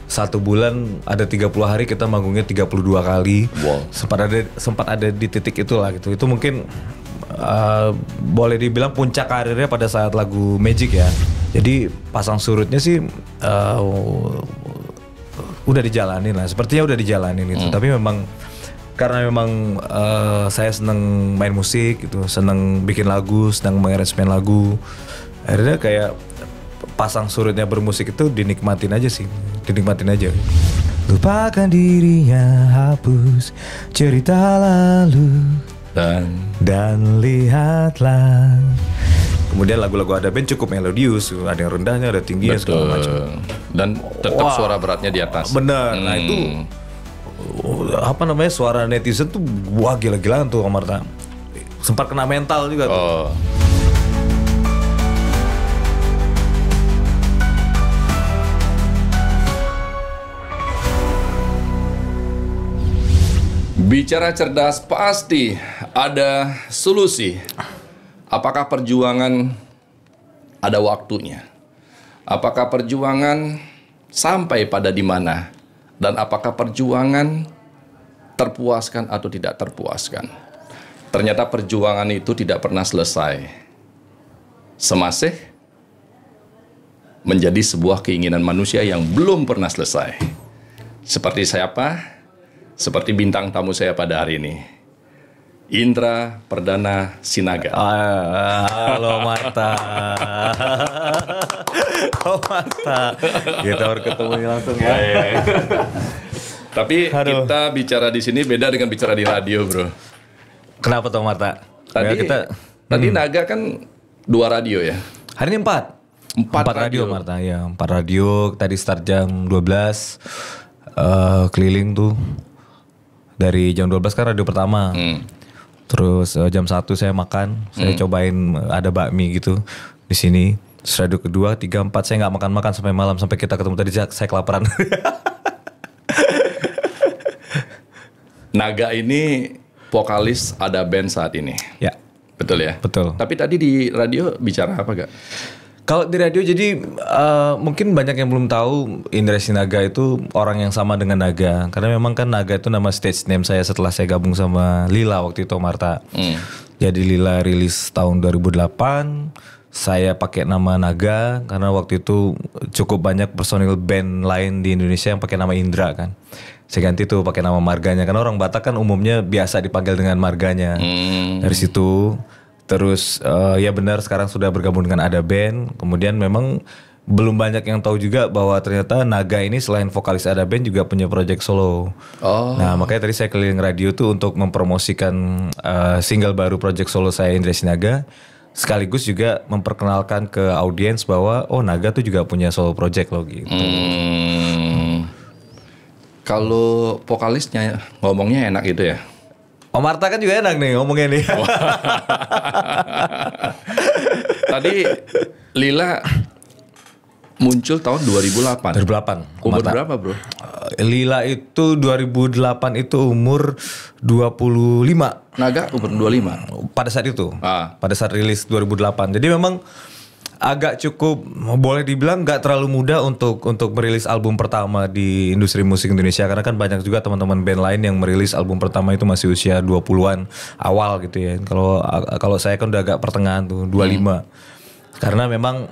1 bulan ada 30 hari kita manggungnya 32 kali. Wow. Sempat ada di titik itulah gitu. Itu mungkin boleh dibilang puncak karirnya pada saat lagu Magic ya. Jadi pasang surutnya sih udah dijalanin lah. Sepertinya udah dijalanin gitu. Tapi memang karena memang saya seneng main musik gitu, seneng bikin lagu, seneng mengaransemen lagu. Akhirnya kayak pasang surutnya bermusik itu dinikmatin aja sih, dinikmatin aja. Lupakan dirinya, hapus cerita lalu dan lihatlah. Kemudian lagu-lagu Ada Band cukup melodius, ada yang rendahnya, ada tingginya segala macam. Dan tetap suara beratnya di atas. Bener, nah itu apa namanya suara netizen tuh wah gila-gilaan tuh Marta. Sempat kena mental juga tuh. Bicara cerdas pasti ada solusi. Apakah perjuangan ada waktunya? Apakah perjuangan sampai pada di mana? Dan apakah perjuangan terpuaskan atau tidak terpuaskan? Ternyata perjuangan itu tidak pernah selesai. Semasih menjadi sebuah keinginan manusia yang belum pernah selesai. Seperti siapa? Seperti bintang tamu saya pada hari ini, Indra Perdana Sinaga. Halo Marta. Oh Marta. Kita baru ketemu langsung ya. Tapi kita bicara di sini beda dengan bicara di radio, bro. Kenapa tuh Marta? Tadi Naga kan 2 radio ya. Hari ini 4 radio Marta ya. 4 radio. Tadi start jam 12. Keliling tuh. Dari jam 12 kan radio pertama. Terus jam 1 saya makan. Saya cobain ada bakmi gitu di sini. Terus radio kedua, 3, 4 saya nggak makan-makan sampai malam. Sampai kita ketemu tadi saya kelaparan. Naga ini vokalis Ada Band saat ini. Ya. Betul ya? Betul. Tapi tadi di radio bicara apa gak? Kalau di radio jadi mungkin banyak yang belum tahu Indra Sinaga itu orang yang sama dengan Naga. Karena memang kan Naga itu nama stage name saya setelah saya gabung sama Lila waktu itu Marta. Jadi Lila rilis tahun 2008. Saya pakai nama Naga karena waktu itu cukup banyak personil band lain di Indonesia yang pakai nama Indra kan. Saya ganti tuh pakai nama marganya karena orang Batak kan umumnya biasa dipanggil dengan marganya. Dari situ terus ya benar sekarang sudah bergabung dengan Ada Band. Kemudian memang belum banyak yang tahu juga bahwa ternyata Naga ini selain vokalis Ada Band juga punya project solo. Nah makanya tadi saya keliling radio tuh untuk mempromosikan single baru project solo saya Indra Sinaga. Sekaligus juga memperkenalkan ke audiens bahwa oh Naga tuh juga punya solo project loh gitu. Kalau vokalisnya ngomongnya enak gitu ya? Om Marta kan juga enak nih ngomongnya nih. Tadi Lila muncul tahun 2008. 2008. Umur berapa bro? Lila itu 2008 itu umur 25. Naga umur 25? Pada saat itu. Pada saat rilis 2008. Jadi memang agak cukup boleh dibilang nggak terlalu mudah untuk merilis album pertama di industri musik Indonesia karena kan banyak juga teman-teman band lain yang merilis album pertama itu masih usia 20-an awal gitu ya. Kalau saya kan udah agak pertengahan tuh 25. Karena memang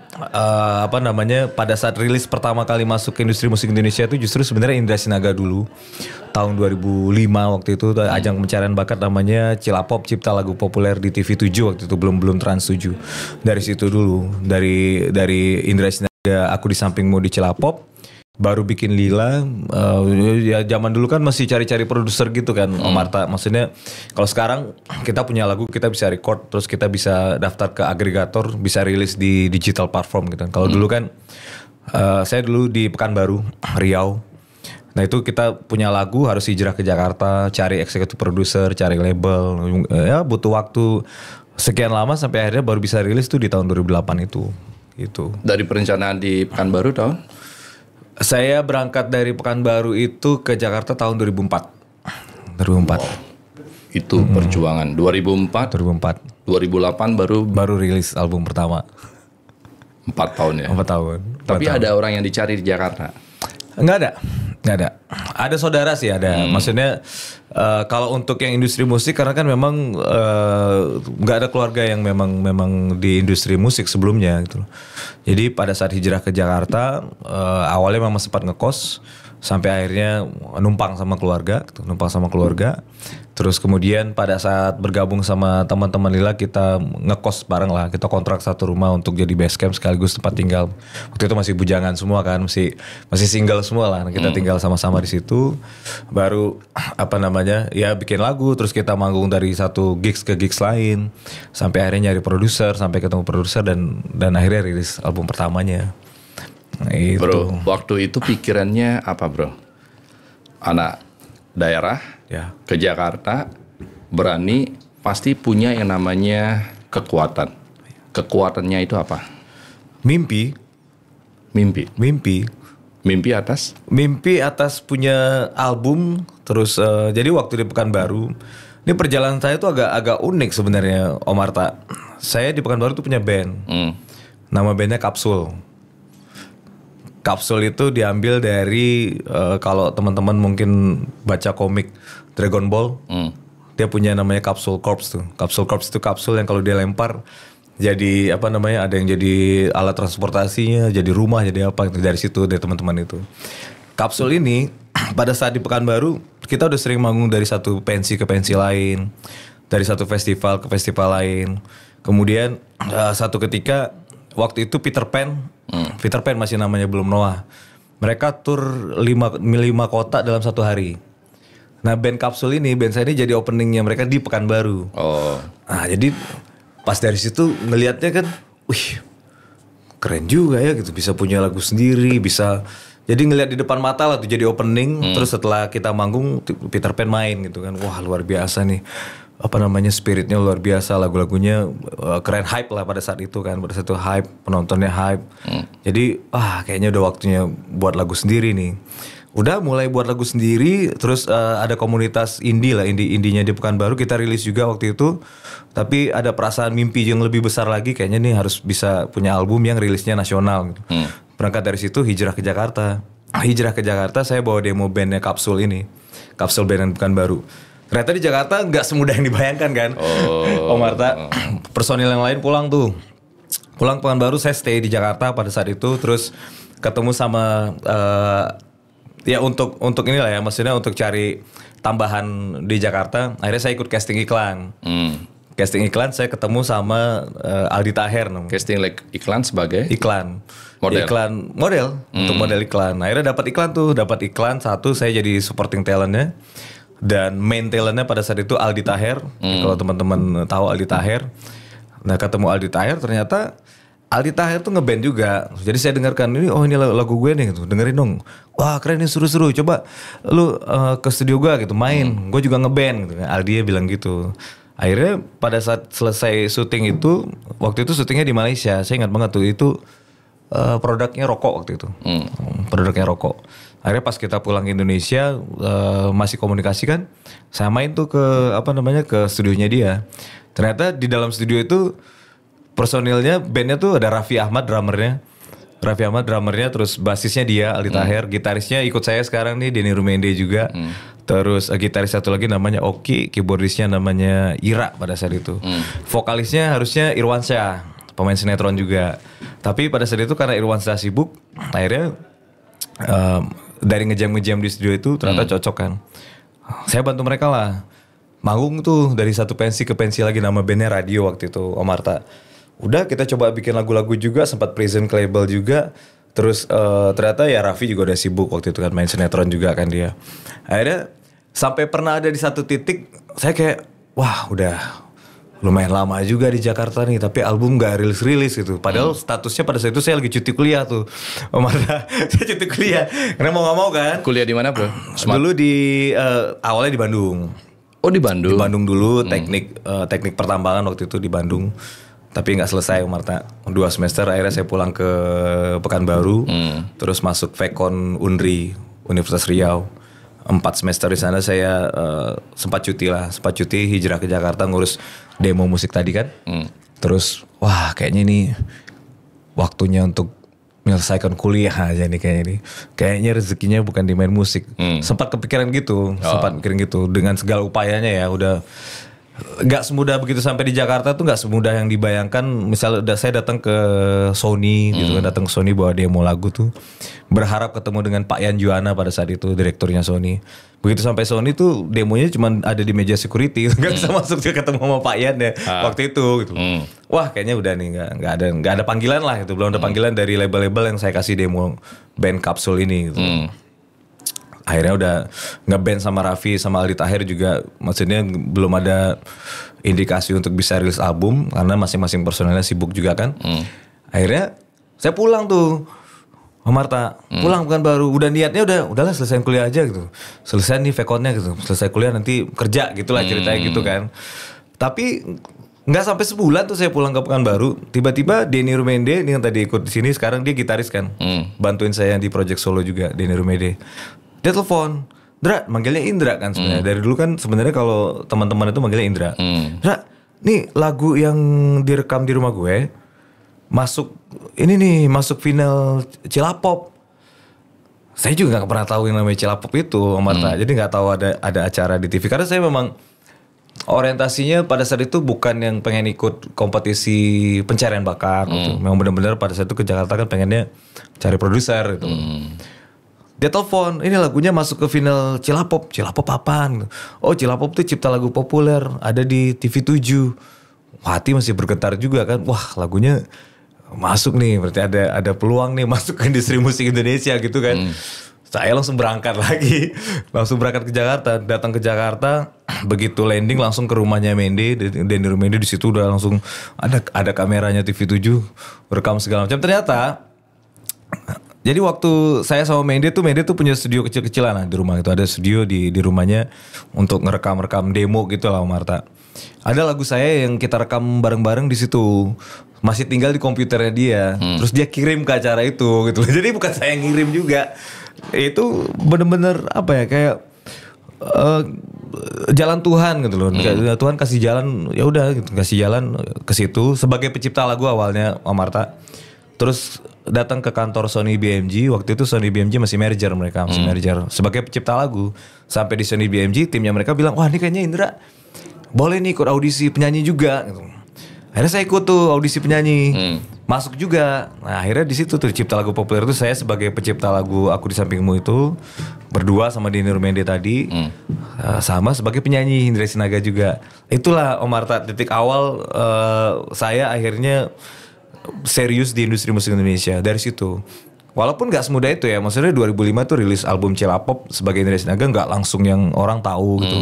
pada saat rilis pertama kali masuk ke industri musik Indonesia itu justru sebenarnya Indra Sinaga dulu. Tahun 2005 waktu itu ajang pencarian bakat namanya Cilapop Cipta Lagu Populer di TV 7 waktu itu belum Trans 7. Dari situ dulu dari Indra Sinaga Aku di Sampingmu di Cilapop baru bikin Lila. Ya zaman dulu kan masih cari-cari produser gitu kan Om Marta. Maksudnya kalau sekarang kita punya lagu kita bisa record terus kita bisa daftar ke agregator bisa rilis di digital platform gitu. Kalau dulu kan saya dulu di Pekanbaru Riau. Nah itu kita punya lagu harus hijrah ke Jakarta, cari executive producer, cari label, ya butuh waktu sekian lama sampai akhirnya baru bisa rilis tuh di tahun 2008 itu. Gitu. Dari perencanaan di Pekanbaru tahun? Saya berangkat dari Pekanbaru itu ke Jakarta tahun 2004. 2004. Wow. Itu perjuangan. 2004. 2008 baru rilis album pertama. 4 tahun ya. 4 tahun. Tapi ada orang yang dicari di Jakarta. Nggak ada. Ada saudara sih ada. Maksudnya kalau untuk yang industri musik karena kan memang nggak ada keluarga yang memang di industri musik sebelumnya gitu loh. Jadi pada saat hijrah ke Jakarta awalnya memang sempat ngekos sampai akhirnya numpang sama keluarga. Terus kemudian pada saat bergabung sama teman-teman Lila kita ngekos bareng lah. Kita kontrak satu rumah untuk jadi base camp sekaligus tempat tinggal. Waktu itu masih bujangan semua kan, masih single semua lah. Kita tinggal sama-sama di situ. Baru ya bikin lagu. Terus kita manggung dari satu gigs ke gigs lain. Sampai akhirnya nyari produser, sampai ketemu produser dan akhirnya rilis album pertamanya. Nah, itu. Bro, waktu itu pikirannya apa bro? Anak daerah Ya. ke Jakarta berani pasti punya yang namanya kekuatan. Kekuatannya itu apa? Mimpi atas punya album. Terus jadi waktu di Pekanbaru ini perjalanan saya itu agak unik sebenarnya Om Arta. Saya di Pekanbaru tuh punya band. Nama bandnya Kapsul. Kapsul itu diambil dari kalau teman-teman mungkin baca komik Dragon Ball, dia punya namanya Kapsul Corps tuh. Kapsul Corps itu kapsul yang kalau dia lempar jadi ada yang jadi alat transportasinya, jadi rumah, jadi apa dari situ dari teman-teman itu. Kapsul ini pada saat di Pekanbaru kita udah sering manggung dari satu pensi ke pensi lain, dari satu festival ke festival lain. Kemudian satu ketika waktu itu Peter Pan masih namanya belum Noah. Mereka tur 5 kota dalam satu hari. Nah band Kapsul ini, band saya ini jadi openingnya mereka di Pekanbaru. Oh. Nah jadi pas dari situ ngelihatnya kan, wih keren juga ya gitu. Bisa punya lagu sendiri, bisa. Jadi ngelihat di depan mata lah tuh jadi opening. Terus setelah kita manggung Peter Pan main gitu kan. Wah luar biasa nih. Spiritnya luar biasa, lagu-lagunya keren, hype lah pada saat itu kan. Pada saat itu hype, penontonnya hype. Jadi kayaknya udah waktunya buat lagu sendiri nih. Udah mulai buat lagu sendiri. Terus ada komunitas indie lah, indinya di Pekanbaru kita rilis juga waktu itu. Tapi ada perasaan mimpi yang lebih besar lagi, kayaknya nih harus bisa punya album yang rilisnya nasional gitu. Berangkat dari situ hijrah ke Jakarta. Saya bawa demo bandnya Kapsul ini, Kapsul band Pekanbaru. Ternyata di Jakarta nggak semudah yang dibayangkan kan. Om Arta. Personil yang lain pulang Pekanbaru, saya stay di Jakarta pada saat itu. Terus ketemu sama ya untuk inilah ya, maksudnya untuk cari tambahan di Jakarta. Akhirnya saya ikut casting iklan. Casting iklan saya ketemu sama Aldi Taher. Casting iklan sebagai? Iklan. Model? Untuk model iklan. Akhirnya dapat iklan satu, saya jadi supporting talentnya. Dan main talentnya pada saat itu Aldi Taher. Kalau teman-teman tahu Aldi Taher. Nah ketemu Aldi Taher, ternyata Aldi Taher tuh ngeband juga. Jadi saya dengarkan ini lagu gue nih gitu. Dengerin dong. Wah keren nih, seru-seru. Coba lu ke studio gue gitu main. Gue juga ngeband gitu. Aldi bilang gitu. Akhirnya pada saat selesai syuting itu, waktu itu syutingnya di Malaysia. Saya ingat banget tuh itu produknya rokok waktu itu. Produknya rokok. Akhirnya pas kita pulang ke Indonesia masih komunikasi kan. Saya main tuh ke studionya dia. Ternyata di dalam studio itu personilnya, bandnya tuh ada Raffi Ahmad drummernya, terus basisnya dia Aldi Taher, gitarisnya ikut saya sekarang nih Denny Rumende juga. Terus gitaris satu lagi namanya Oki, keyboardisnya namanya Ira pada saat itu. Vokalisnya harusnya Irwansyah, pemain sinetron juga. Tapi pada saat itu karena Irwansyah sibuk, akhirnya dari ngejam di studio itu ternyata cocok kan. Saya bantu mereka lah. Manggung tuh dari satu pensi ke pensi lagi, nama bandnya Radio waktu itu, Om Arta. Udah kita coba bikin lagu-lagu juga, sempat present ke label juga. Terus ternyata ya Raffi juga udah sibuk waktu itu kan, main sinetron juga kan dia. Akhirnya sampai pernah ada di satu titik saya kayak wah udah lumayan lama juga di Jakarta nih, tapi album gak rilis-rilis gitu. Padahal statusnya pada saat itu saya lagi cuti kuliah tuh. Om Arta, saya cuti kuliah. Karena mau gak mau kan. Kuliah di mana bro? Dulu awalnya di Bandung. Oh di Bandung? Di Bandung dulu, teknik pertambangan waktu itu di Bandung. Tapi gak selesai Om Arta. 2 semester akhirnya saya pulang ke Pekanbaru. Terus masuk Vekon Unri, Universitas Riau. 4 semester di sana saya sempat cuti hijrah ke Jakarta ngurus demo musik tadi kan. Terus wah kayaknya ini waktunya untuk menyelesaikan kuliah aja nih kayaknya nih. Kayaknya rezekinya bukan di main musik. Sempat kepikiran gitu, sempat mikirin gitu. Dengan segala upayanya ya udah nggak semudah begitu sampai di Jakarta tuh nggak semudah yang dibayangkan. Misalnya udah saya datang ke Sony gitu kan, datang ke Sony bawa demo lagu tuh, berharap ketemu dengan Pak Yan Juana pada saat itu direkturnya Sony. Begitu sampai Sony tuh demonya cuma ada di meja security, nggak bisa masuk ke ketemu sama Pak Yan ya waktu itu gitu. Wah kayaknya udah nih nggak ada panggilan lah gitu, belum ada panggilan dari label-label yang saya kasih demo band Kapsul ini gitu. Akhirnya udah nge-band sama Raffi sama Aldi Tahir juga, maksudnya belum ada indikasi untuk bisa rilis album karena masing-masing personelnya sibuk juga kan. Akhirnya saya pulang tuh sama Marta, pulang bukan baru, udah niatnya udahlah selesai kuliah aja gitu, selesai nih vacotnya gitu, selesai kuliah nanti kerja gitulah ceritanya gitu kan. Tapi nggak sampai sebulan tuh saya pulang ke Pekanbaru, tiba-tiba Denny Rumende ini yang tadi ikut di sini, sekarang dia gitaris kan, bantuin saya di project solo juga, Denny Rumende. Dia telepon, Indra, manggilnya Indra kan sebenarnya. Dari dulu kan sebenarnya kalau teman-teman itu manggilnya Indra. Indra, nih lagu yang direkam di rumah gue masuk final Cilapop. Saya juga nggak pernah tahu yang namanya Cilapop itu, Marta. Jadi nggak tahu ada acara di TV. Karena saya memang orientasinya pada saat itu bukan yang pengen ikut kompetisi pencarian bakat. Gitu. Memang benar-benar pada saat itu ke Jakarta kan pengennya cari produser gitu. Dia telepon, ini lagunya masuk ke final Cilapop. Cilapop apaan? Oh Cilapop tuh cipta lagu populer, ada di TV7. Hati masih bergetar juga kan. Wah lagunya masuk nih, berarti ada peluang nih masuk ke industri musik Indonesia gitu kan. Saya langsung berangkat lagi. Langsung berangkat ke Jakarta. Datang ke Jakarta, begitu landing langsung ke rumahnya Mende. Denny Rumende di situ udah langsung ada kameranya TV7. Rekam segala macam. Ternyata jadi waktu saya sama Mende tuh punya studio kecil-kecilan lah di rumah itu. Ada studio di rumahnya untuk ngerekam demo gitu lah Marta. Ada lagu saya yang kita rekam bareng-bareng di situ. Masih tinggal di komputernya dia. Terus dia kirim ke acara itu gitu. Jadi bukan saya yang ngirim juga. Itu bener-bener apa ya kayak jalan Tuhan gitu loh. Tuhan kasih jalan, ya udah gitu, kasih jalan ke situ sebagai pencipta lagu awalnya Marta. Terus datang ke kantor Sony BMG. Waktu itu Sony BMG masih merger, mereka masih merger sebagai pencipta lagu. Sampai di Sony BMG timnya mereka bilang, wah ini kayaknya Indra boleh nih ikut audisi penyanyi juga gitu. Akhirnya saya ikut tuh audisi penyanyi, masuk juga. Nah akhirnya di situ tuh cipta lagu populer itu saya sebagai pencipta lagu Aku di Sampingmu itu berdua sama Denny Rumende tadi, sama sebagai penyanyi Indra Sinaga juga. Itulah Om Marta titik awal saya akhirnya serius di industri musik Indonesia dari situ. Walaupun gak semudah itu ya, maksudnya 2005 tuh rilis album Cilapop sebagai Indra Sinaga gak langsung yang orang tahu gitu.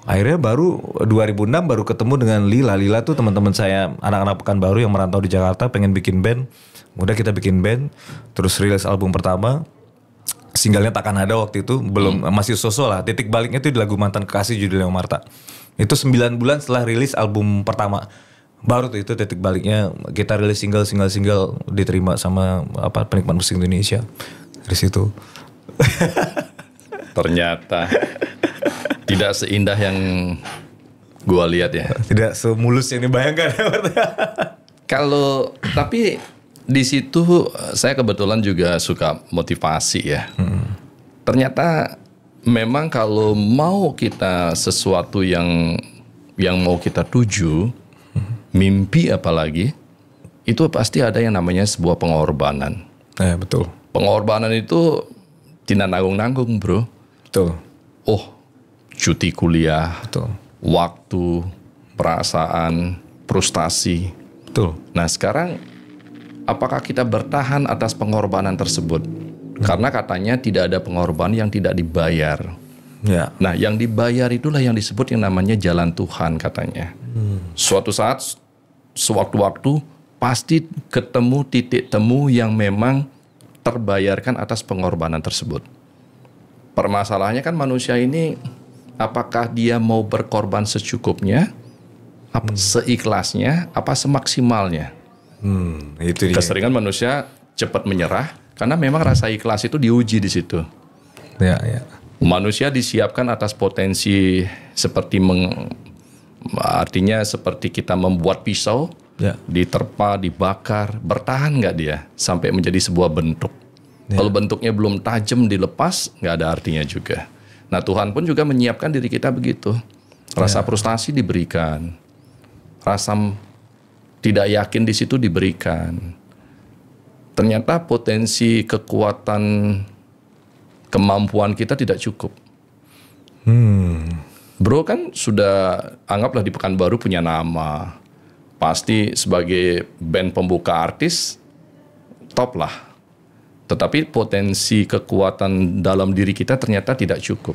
Akhirnya baru 2006 baru ketemu dengan Lila tuh teman-teman saya anak-anak Pekanbaru yang merantau di Jakarta pengen bikin band. Udah kita bikin band, terus rilis album pertama. Singlenya Takkan Ada waktu itu belum masih sosok lah. Titik baliknya tuh di lagu Mantan Kekasih judulnya Marta. Itu 9 bulan setelah rilis album pertama. Baru tuh itu titik baliknya kita rilis single diterima sama penikmat musik Indonesia dari situ. Ternyata tidak seindah yang gua lihat ya. Tidak semulus yang dibayangkan. Tapi di situ saya kebetulan juga suka motivasi ya. Ternyata memang kalau mau kita sesuatu yang mau kita tuju, mimpi apalagi, itu pasti ada yang namanya sebuah pengorbanan. Betul. Pengorbanan itu tidak nanggung-nanggung bro. Betul. Oh, cuti kuliah, betul. Waktu, perasaan, frustasi. Betul. Nah sekarang, apakah kita bertahan atas pengorbanan tersebut? Karena katanya tidak ada pengorbanan yang tidak dibayar. Ya. Nah yang dibayar itulah yang disebut yang namanya jalan Tuhan katanya. Suatu saat, sewaktu-waktu pasti ketemu titik temu yang memang terbayarkan atas pengorbanan tersebut. Permasalahannya kan manusia ini apakah dia mau berkorban secukupnya, seikhlasnya, apa semaksimalnya. Itu dia. Keseringan manusia cepat menyerah karena memang rasa ikhlas itu diuji di situ. Ya. Manusia disiapkan atas potensi seperti artinya seperti kita membuat pisau, Ya. Diterpa, dibakar, bertahan nggak dia sampai menjadi sebuah bentuk. Kalau bentuknya belum tajam dilepas, nggak ada artinya juga. Nah Tuhan pun juga menyiapkan diri kita begitu. Rasa frustasi diberikan, rasa tidak yakin di situ diberikan. Ternyata potensi kekuatan kemampuan kita tidak cukup. Bro kan sudah anggaplah di Pekanbaru punya nama. Pasti sebagai band pembuka artis top lah. Tetapi potensi kekuatan dalam diri kita ternyata tidak cukup.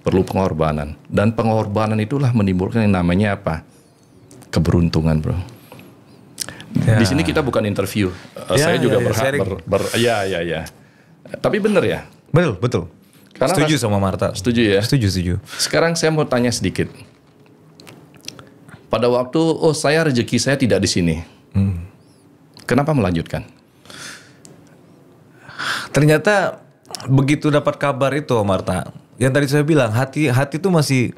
Perlu pengorbanan. Dan pengorbanan itulah menimbulkan yang namanya apa? Keberuntungan, bro. Ya. Di sini kita bukan interview. Saya juga berhak ya. Tapi benar ya? Betul. Karena Setuju sama Marta. Setuju ya? Setuju. Sekarang saya mau tanya sedikit. Pada waktu, rezeki saya tidak di sini. Kenapa melanjutkan? Ternyata begitu dapat kabar itu, Marta. Yang tadi saya bilang, hati itu masih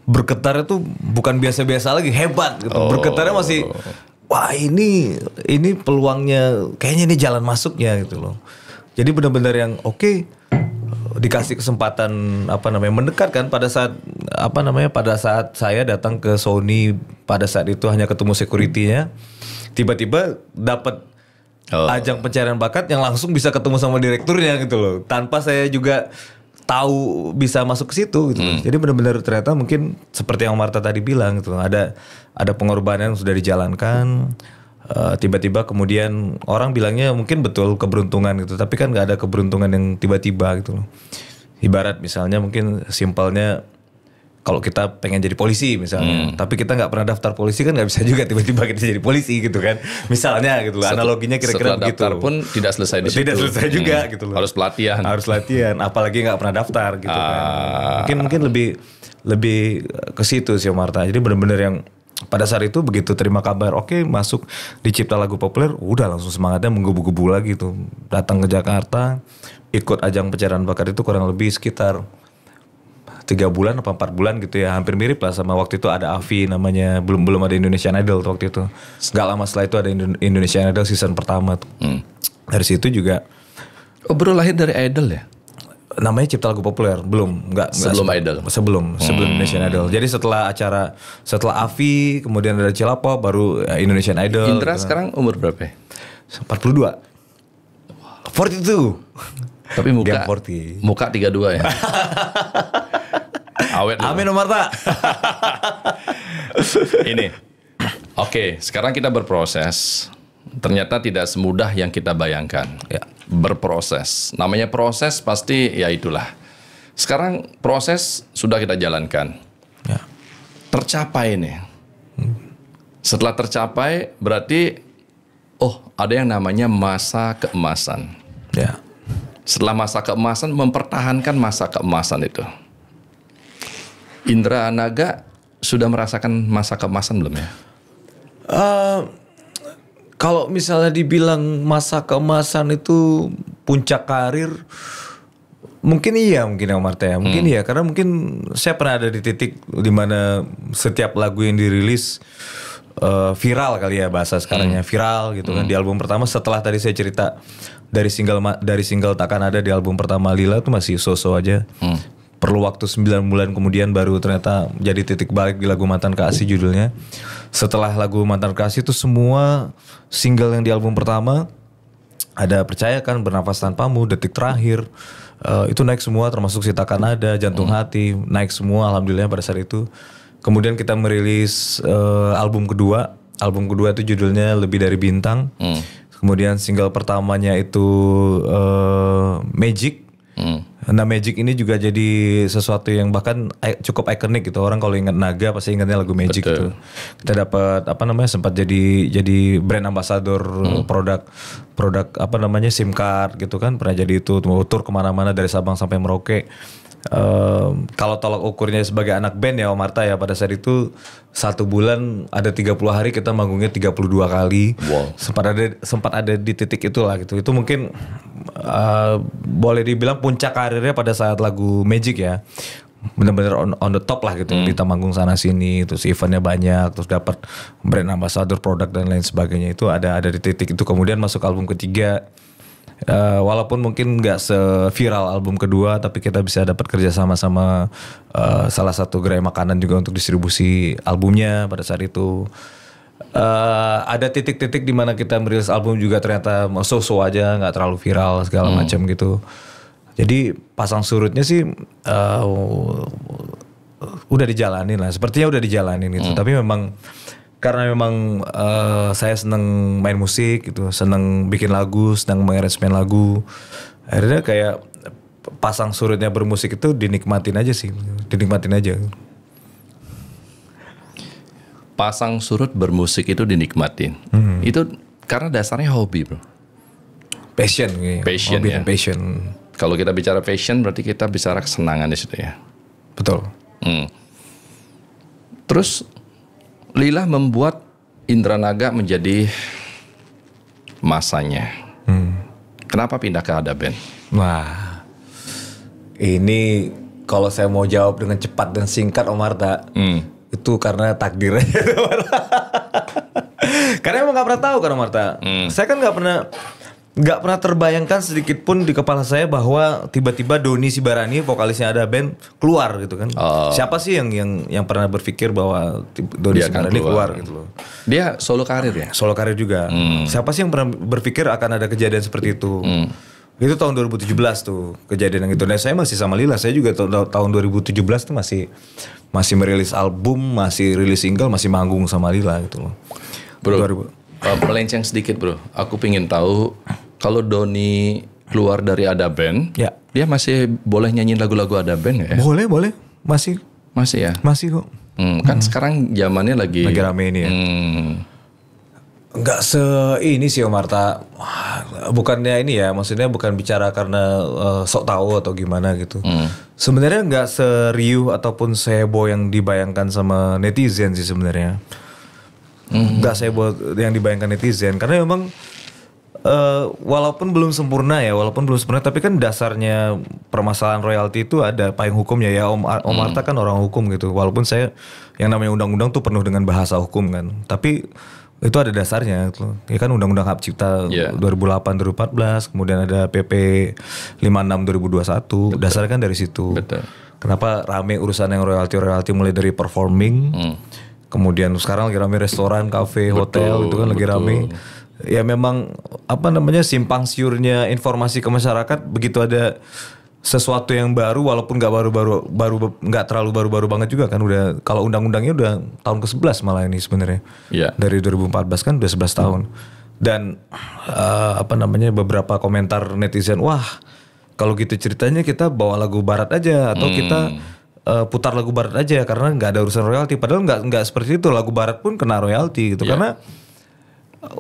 bergetar itu bukan biasa-biasa lagi, hebat gitu. Bergetarnya masih, wah ini peluangnya, kayaknya ini jalan masuknya gitu loh. Jadi benar-benar yang oke, dikasih kesempatan mendekat kan pada saat saya datang ke Sony pada saat itu hanya ketemu security-nya, tiba-tiba dapat ajang pencarian bakat yang langsung bisa ketemu sama direkturnya gitu loh, tanpa saya juga tahu bisa masuk ke situ gitu. Jadi benar-benar ternyata mungkin seperti yang Marta tadi bilang gitu, ada pengorbanan yang sudah dijalankan. Tiba-tiba kemudian orang bilangnya mungkin betul keberuntungan gitu, tapi kan nggak ada keberuntungan yang tiba-tiba gitu loh. Ibarat misalnya mungkin simpelnya kalau kita pengen jadi polisi misalnya, tapi kita nggak pernah daftar polisi kan nggak bisa juga tiba-tiba kita jadi polisi gitu kan. Misalnya gitu loh, analoginya kira-kira begitu. Setelah daftar pun tidak selesai di situ. Tidak selesai juga gitu loh. Harus pelatihan. Apalagi nggak pernah daftar gitu kan. Mungkin lebih ke situ sih Marta. Jadi benar-benar yang pada saat itu begitu terima kabar, oke, masuk di Cipta Lagu Populer, udah langsung semangatnya menggebu-gebu lagi tuh. Datang ke Jakarta, ikut ajang pencarian bakat itu kurang lebih sekitar 3 bulan atau 4 bulan gitu ya, hampir mirip lah sama waktu itu ada Avi namanya, belum ada Indonesian Idol waktu itu. Gak lama setelah itu ada Indonesian Idol season pertama tuh. Dari situ juga. Oh bro lahir dari Idol ya? Namanya Cipta Lagu Populer, Sebelum Idol. Sebelum Indonesian Idol. Jadi setelah Avi, kemudian ada Cilapop, baru Indonesian Idol. Indra gitu. Sekarang umur berapa? 42. 42. Tapi muka 32 ya. Awet. Amin Marta. Ini. Oke, sekarang kita berproses. Ternyata tidak semudah yang kita bayangkan. Ya. Berproses. Namanya proses pasti ya itulah. Sekarang proses sudah kita jalankan. Ya. Tercapai nih. Setelah tercapai berarti ada yang namanya masa keemasan. Ya. Setelah masa keemasan mempertahankan masa keemasan itu. Indra Anaga sudah merasakan masa keemasan belum ya? Kalau misalnya dibilang masa keemasan itu puncak karir, mungkin iya ya Marta ya. Mungkin iya, karena mungkin saya pernah ada di titik dimana setiap lagu yang dirilis viral kali ya bahasa sekarangnya, viral gitu kan. Di album pertama setelah tadi saya cerita dari single Takkan Ada di album pertama Lila tuh masih so-so aja. Perlu waktu 9 bulan kemudian baru ternyata jadi titik balik di lagu Mantan Kasih judulnya. Setelah lagu Mantan Kasih itu semua single yang di album pertama ada Percaya Kan, Bernafas Tanpamu, Detik Terakhir, itu naik semua, termasuk Si Takkan Ada, Jantung Hati, naik semua alhamdulillah pada saat itu. Kemudian kita merilis album kedua itu judulnya Lebih Dari Bintang. Kemudian single pertamanya itu Magic. Nah Magic ini juga jadi sesuatu yang bahkan cukup ikonik gitu. Orang kalau ingat Naga pasti ingatnya lagu Magic. Betul. Gitu. Kita dapat sempat jadi brand ambassador produk SIM card gitu kan. Pernah jadi itu tur kemana-mana dari Sabang sampai Merauke. Kalau tolak ukurnya sebagai anak band ya Marta ya, pada saat itu 1 bulan ada 30 hari kita manggungnya 32 kali. Wow. Sempat ada di titik itulah gitu. Itu mungkin boleh dibilang puncak karirnya pada saat lagu Magic ya. benar-benar on the top lah gitu. Kita manggung sana sini, terus eventnya banyak, terus dapat brand ambassador produk dan lain sebagainya. Itu ada di titik itu. Kemudian masuk album ketiga, walaupun mungkin nggak seviral album kedua, tapi kita bisa dapat kerja sama sama salah satu gerai makanan juga untuk distribusi albumnya pada saat itu. Ada titik-titik di mana kita merilis album juga ternyata so-so aja, nggak terlalu viral segala macam gitu. Jadi pasang surutnya sih udah dijalanin lah, sepertinya udah dijalanin gitu. Tapi memang karena memang saya seneng main musik gitu, seneng bikin lagu, seneng mengaransemen lagu. Akhirnya kayak pasang surutnya bermusik itu dinikmatin aja sih, dinikmatin aja. Pasang surut bermusik itu dinikmatin. Itu karena dasarnya hobi, bro. Passion gitu. Passion, hobi ya. dan passion. Kalau kita bicara passion berarti kita bicara kesenangan di situ ya. Betul. Terus Lila membuat Indranaga menjadi masanya. Kenapa pindah ke Ada Band? Wah, ini kalau saya mau jawab dengan cepat dan singkat Om Arta, itu karena takdir aja. Karena emang gak pernah tahu kan Om Arta. Saya kan gak pernah terbayangkan sedikit pun di kepala saya bahwa tiba-tiba Doni Sibarani vokalisnya Ada Band keluar gitu kan. Siapa sih yang pernah berpikir bahwa Doni Sibarani keluar gitu loh. Dia solo karir ya? Solo karir juga. Siapa sih yang pernah berpikir akan ada kejadian seperti itu? Itu tahun 2017 tuh kejadian yang itu. Dan saya masih sama Lila. Saya juga tahun 2017 tuh masih merilis album, masih rilis single, masih manggung sama Lila gitu loh. Bro, melenceng sedikit bro. Aku pengen tahu kalau Doni keluar dari Ada Band, ya. Dia masih boleh nyanyiin lagu-lagu Ada Band gak ya? Boleh. Masih ya? Masih kok. Kan sekarang zamannya lagi rame ini ya. Enggak ini sih Om Arta. Bukannya ini ya, maksudnya bukan bicara karena sok tahu atau gimana gitu. Sebenarnya enggak serius ataupun seheboh yang dibayangkan sama netizen sih sebenarnya. Enggak seheboh yang dibayangkan netizen karena memang walaupun belum sempurna, tapi kan dasarnya permasalahan royalti itu ada payung hukumnya ya. Om Arta kan orang hukum gitu. Walaupun saya yang namanya undang-undang tuh penuh dengan bahasa hukum kan. Tapi itu ada dasarnya gitu. Ya kan Undang-Undang Hak Cipta 2008-2014, kemudian ada PP 56-2021. Dasarnya kan dari situ. Betul. Kenapa rame urusan yang royalti mulai dari performing, kemudian sekarang lagi rame restoran, kafe, hotel, itu kan lagi rame. Ya memang simpang siurnya informasi ke masyarakat begitu ada sesuatu yang baru walaupun nggak terlalu baru banget juga kan udah kalau undang-undangnya udah tahun ke-11 malah ini sebenarnya. Dari 2014 kan udah 11 tahun. Dan beberapa komentar netizen, wah kalau gitu ceritanya kita bawa lagu barat aja atau kita putar lagu barat aja karena nggak ada urusan royalti. Padahal nggak seperti itu, lagu barat pun kena royalti gitu karena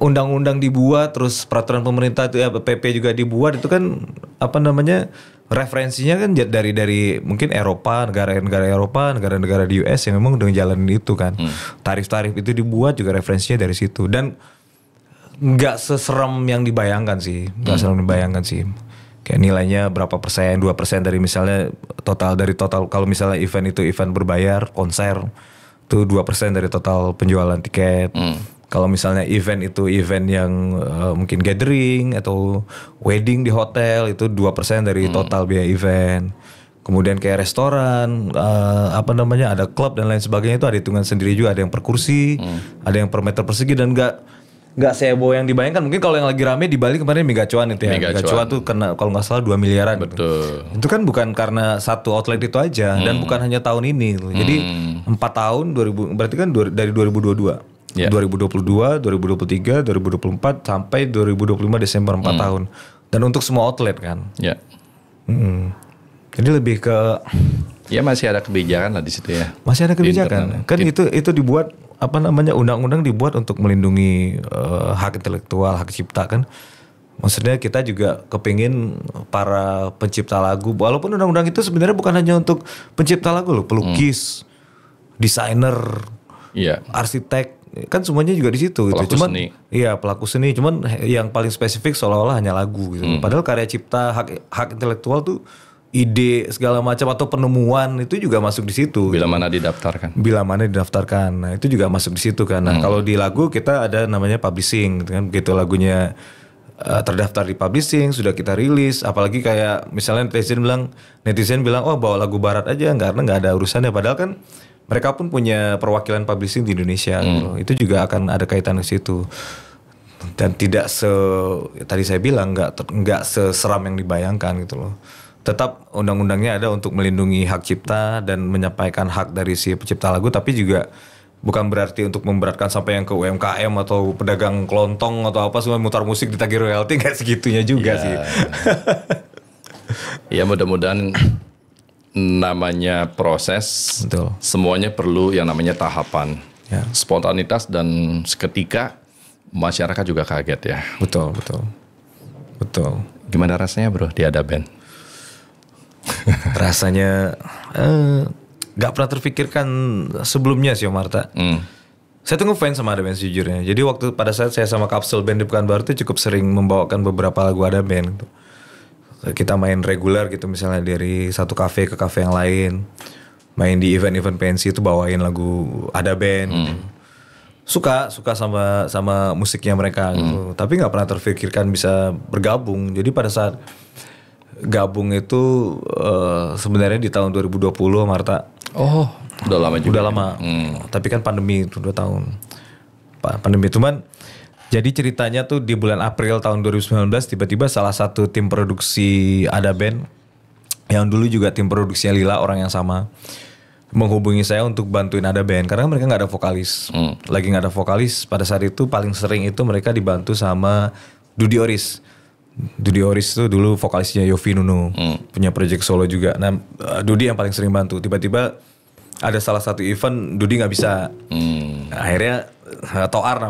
undang-undang dibuat, terus peraturan pemerintah itu PP juga dibuat, itu kan referensinya kan dari mungkin Eropa, negara-negara Eropa, negara-negara di US yang memang udah ngejalanin itu kan. Tarif-tarif itu dibuat juga referensinya dari situ dan nggak seserem yang dibayangkan sih, Kayak nilainya berapa persen, 2% dari misalnya total kalau misalnya event itu event berbayar, konser itu 2% dari total penjualan tiket. Kalau misalnya event itu event yang mungkin gathering atau wedding di hotel itu 2% dari total biaya event. Kemudian kayak restoran, ada klub dan lain sebagainya itu ada hitungan sendiri juga. Ada yang per kursi, ada yang per meter persegi dan nggak seheboh yang dibayangkan. Mungkin kalau yang lagi rame di Bali kemarin Mega Cuan itu ya. Mega Cuan tuh kena kalau nggak salah 2 miliaran. Betul. Itu kan bukan karena satu outlet itu aja dan bukan hanya tahun ini. Jadi 4 tahun berarti kan dari 2022. 2022, 2023, 2024 sampai 2025 Desember 4 tahun. Dan untuk semua outlet kan. Jadi lebih ke masih ada kebijakan lah di situ ya. Masih ada kebijakan. Kan itu dibuat undang-undang dibuat untuk melindungi hak intelektual, hak cipta kan. Maksudnya kita juga kepingin para pencipta lagu, walaupun undang-undang itu sebenarnya bukan hanya untuk pencipta lagu loh, pelukis, desainer, arsitek, kan semuanya juga di situ gitu. Pelaku seni. Cuman yang paling spesifik seolah-olah hanya lagu gitu. Padahal karya cipta hak intelektual tuh ide segala macam atau penemuan itu juga masuk di situ. Bila mana didaftarkan. Bila mana didaftarkan. Nah, itu juga masuk di situ kan. Nah, kalau di lagu kita ada namanya publishing gitu kan. Begitu lagunya terdaftar di publishing, sudah kita rilis, apalagi kayak misalnya netizen bilang oh bawa lagu barat aja karena nggak ada urusannya, padahal kan mereka pun punya perwakilan publishing di Indonesia gitu. Itu juga akan ada kaitan ke situ. Dan tidak tadi saya bilang nggak seseram yang dibayangkan gitu loh. Tetap undang-undangnya ada untuk melindungi hak cipta dan menyampaikan hak dari si pencipta lagu, tapi juga bukan berarti untuk memberatkan sampai yang ke UMKM atau pedagang kelontong atau apa semua mutar musik ditagih royalti, nggak segitunya juga sih. Ya mudah-mudahan namanya proses, Betul. semuanya perlu yang namanya tahapan, Ya. spontanitas dan seketika masyarakat juga kaget ya. Betul. Gimana rasanya bro di Ada Band? Rasanya nggak pernah terfikirkan sebelumnya sih Om Marta. Saya tuh ngefans sama Ada Band sejujurnya. Jadi waktu pada saat saya sama Kapsul Band di Pekanbaru tuh cukup sering membawakan beberapa lagu Ada Band gitu. Kita main reguler gitu misalnya dari satu kafe ke kafe yang lain. Main di event-event pensi itu bawain lagu Ada Band gitu. Suka sama musiknya mereka gitu. Tapi nggak pernah terfikirkan bisa bergabung. Jadi pada saat gabung itu sebenarnya di tahun 2020 Marta. Oh, udah lama juga. Udah lama. Tapi kan pandemi itu 2 tahun. Pandemi cuman jadi ceritanya tuh di bulan April tahun 2019 tiba-tiba salah satu tim produksi Ada Band yang dulu juga tim produksinya Lila, orang yang sama, menghubungi saya untuk bantuin Ada Band karena mereka nggak ada vokalis. Lagi nggak ada vokalis pada saat itu, paling sering itu mereka dibantu sama Dudi Oris. Dudi Oris itu dulu vokalisnya Yofi Nuno, punya project solo juga. Nah, Dudi yang paling sering bantu. Tiba-tiba ada salah satu event Dudi nggak bisa. Akhirnya Toar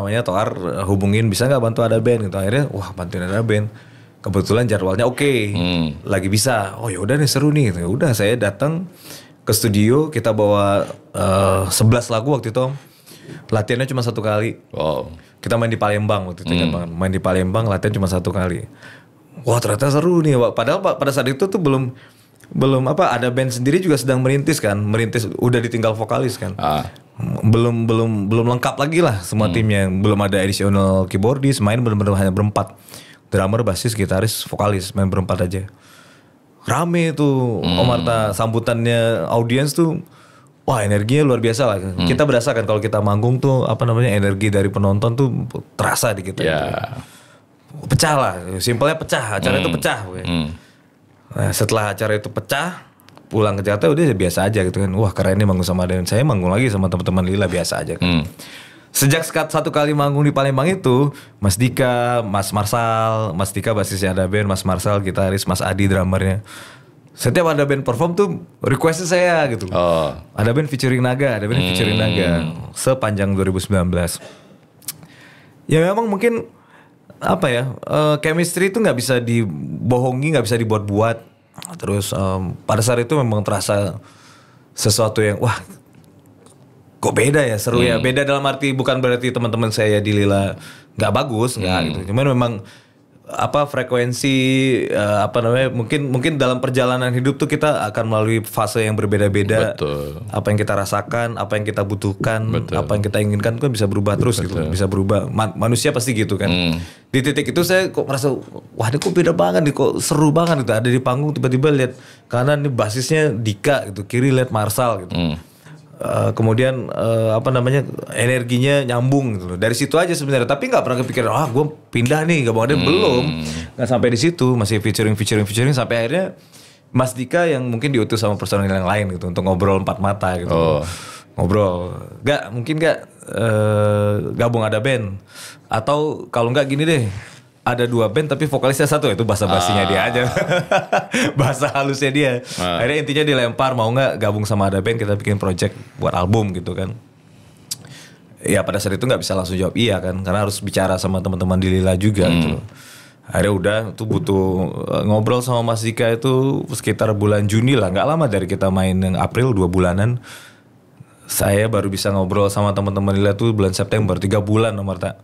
hubungin bisa nggak bantu Ada Band gitu. Akhirnya wah bantuin Ada Band. Kebetulan jadwalnya oke. Lagi bisa. Oh ya udah nih seru nih. Ya udah saya datang ke studio, kita bawa 11 lagu waktu itu. Latihannya cuma 1 kali. Wow. Kita main di Palembang waktu itu, ingat banget. Main di Palembang, latihan cuma 1 kali. Wah ternyata seru nih. Padahal pada saat itu tuh belum Ada Band sendiri juga sedang merintis udah ditinggal vokalis kan. Belum lengkap lagi lah semua timnya. Belum ada additional keyboardist, main benar-benar hanya berempat. Drummer, basis, gitaris, vokalis, main berempat aja. Rame tuh Om Marta, sambutannya audiens tuh. Wah energinya luar biasa lah. Kita berasakan kalau kita manggung tuh energi dari penonton tuh terasa di kita. Pecah lah, simpelnya pecah. Acara itu pecah. Nah, setelah acara itu pecah, pulang ke Jakarta udah biasa aja gitu kan. Wah keren nih manggung sama Ada Band. Saya manggung lagi sama teman-teman Lila biasa aja kan. Sejak 1 kali manggung di Palembang itu, Mas Dika basisnya Ada Band, Mas Marsal gitaris, Mas Adi drummernya. Setiap Ada Band perform tuh requestnya saya gitu. Ada Band featuring Naga, sepanjang 2019. Ya memang mungkin chemistry itu nggak bisa dibohongi, nggak bisa dibuat-buat. Terus pada saat itu memang terasa sesuatu yang wah kok beda ya, seru ya. Beda dalam arti bukan berarti teman-teman saya di Lila nggak bagus, nggak gitu. Cuman memang frekuensi mungkin dalam perjalanan hidup tuh kita akan melalui fase yang berbeda-beda. Betul. Apa yang kita rasakan, apa yang kita butuhkan, apa yang kita inginkan kan bisa berubah terus gitu, bisa berubah. Manusia pasti gitu kan. Di titik itu saya kok merasa wah ini kok beda banget nih, kok seru banget gitu. Ada di panggung tiba-tiba lihat kanan nih basisnya Dika gitu, kiri lihat Marsal gitu. Kemudian energinya nyambung gitu loh. Dari situ aja sebenarnya, tapi nggak pernah kepikiran gue pindah nih, belum, nggak sampai di situ, masih featuring sampai akhirnya Mas Dika yang mungkin diutus sama personil yang lain gitu untuk ngobrol 4 mata gitu. Ngobrol, mungkin gabung Ada Band, atau kalau nggak gini deh, ada 2 band tapi vokalisnya 1, itu bahasa basinya dia aja. Bahasa halusnya dia. Akhirnya intinya dilempar, mau nggak gabung sama Ada Band, kita bikin project buat album gitu kan. Ya pada saat itu nggak bisa langsung jawab iya kan, karena harus bicara sama teman-teman di Lila juga gitu loh. Akhirnya udah tuh butuh ngobrol sama Mas Dika itu sekitar bulan Juni lah, nggak lama dari kita main yang April, 2 bulanan. Saya baru bisa ngobrol sama teman-teman Lila tuh bulan September, 3 bulan nomor tak.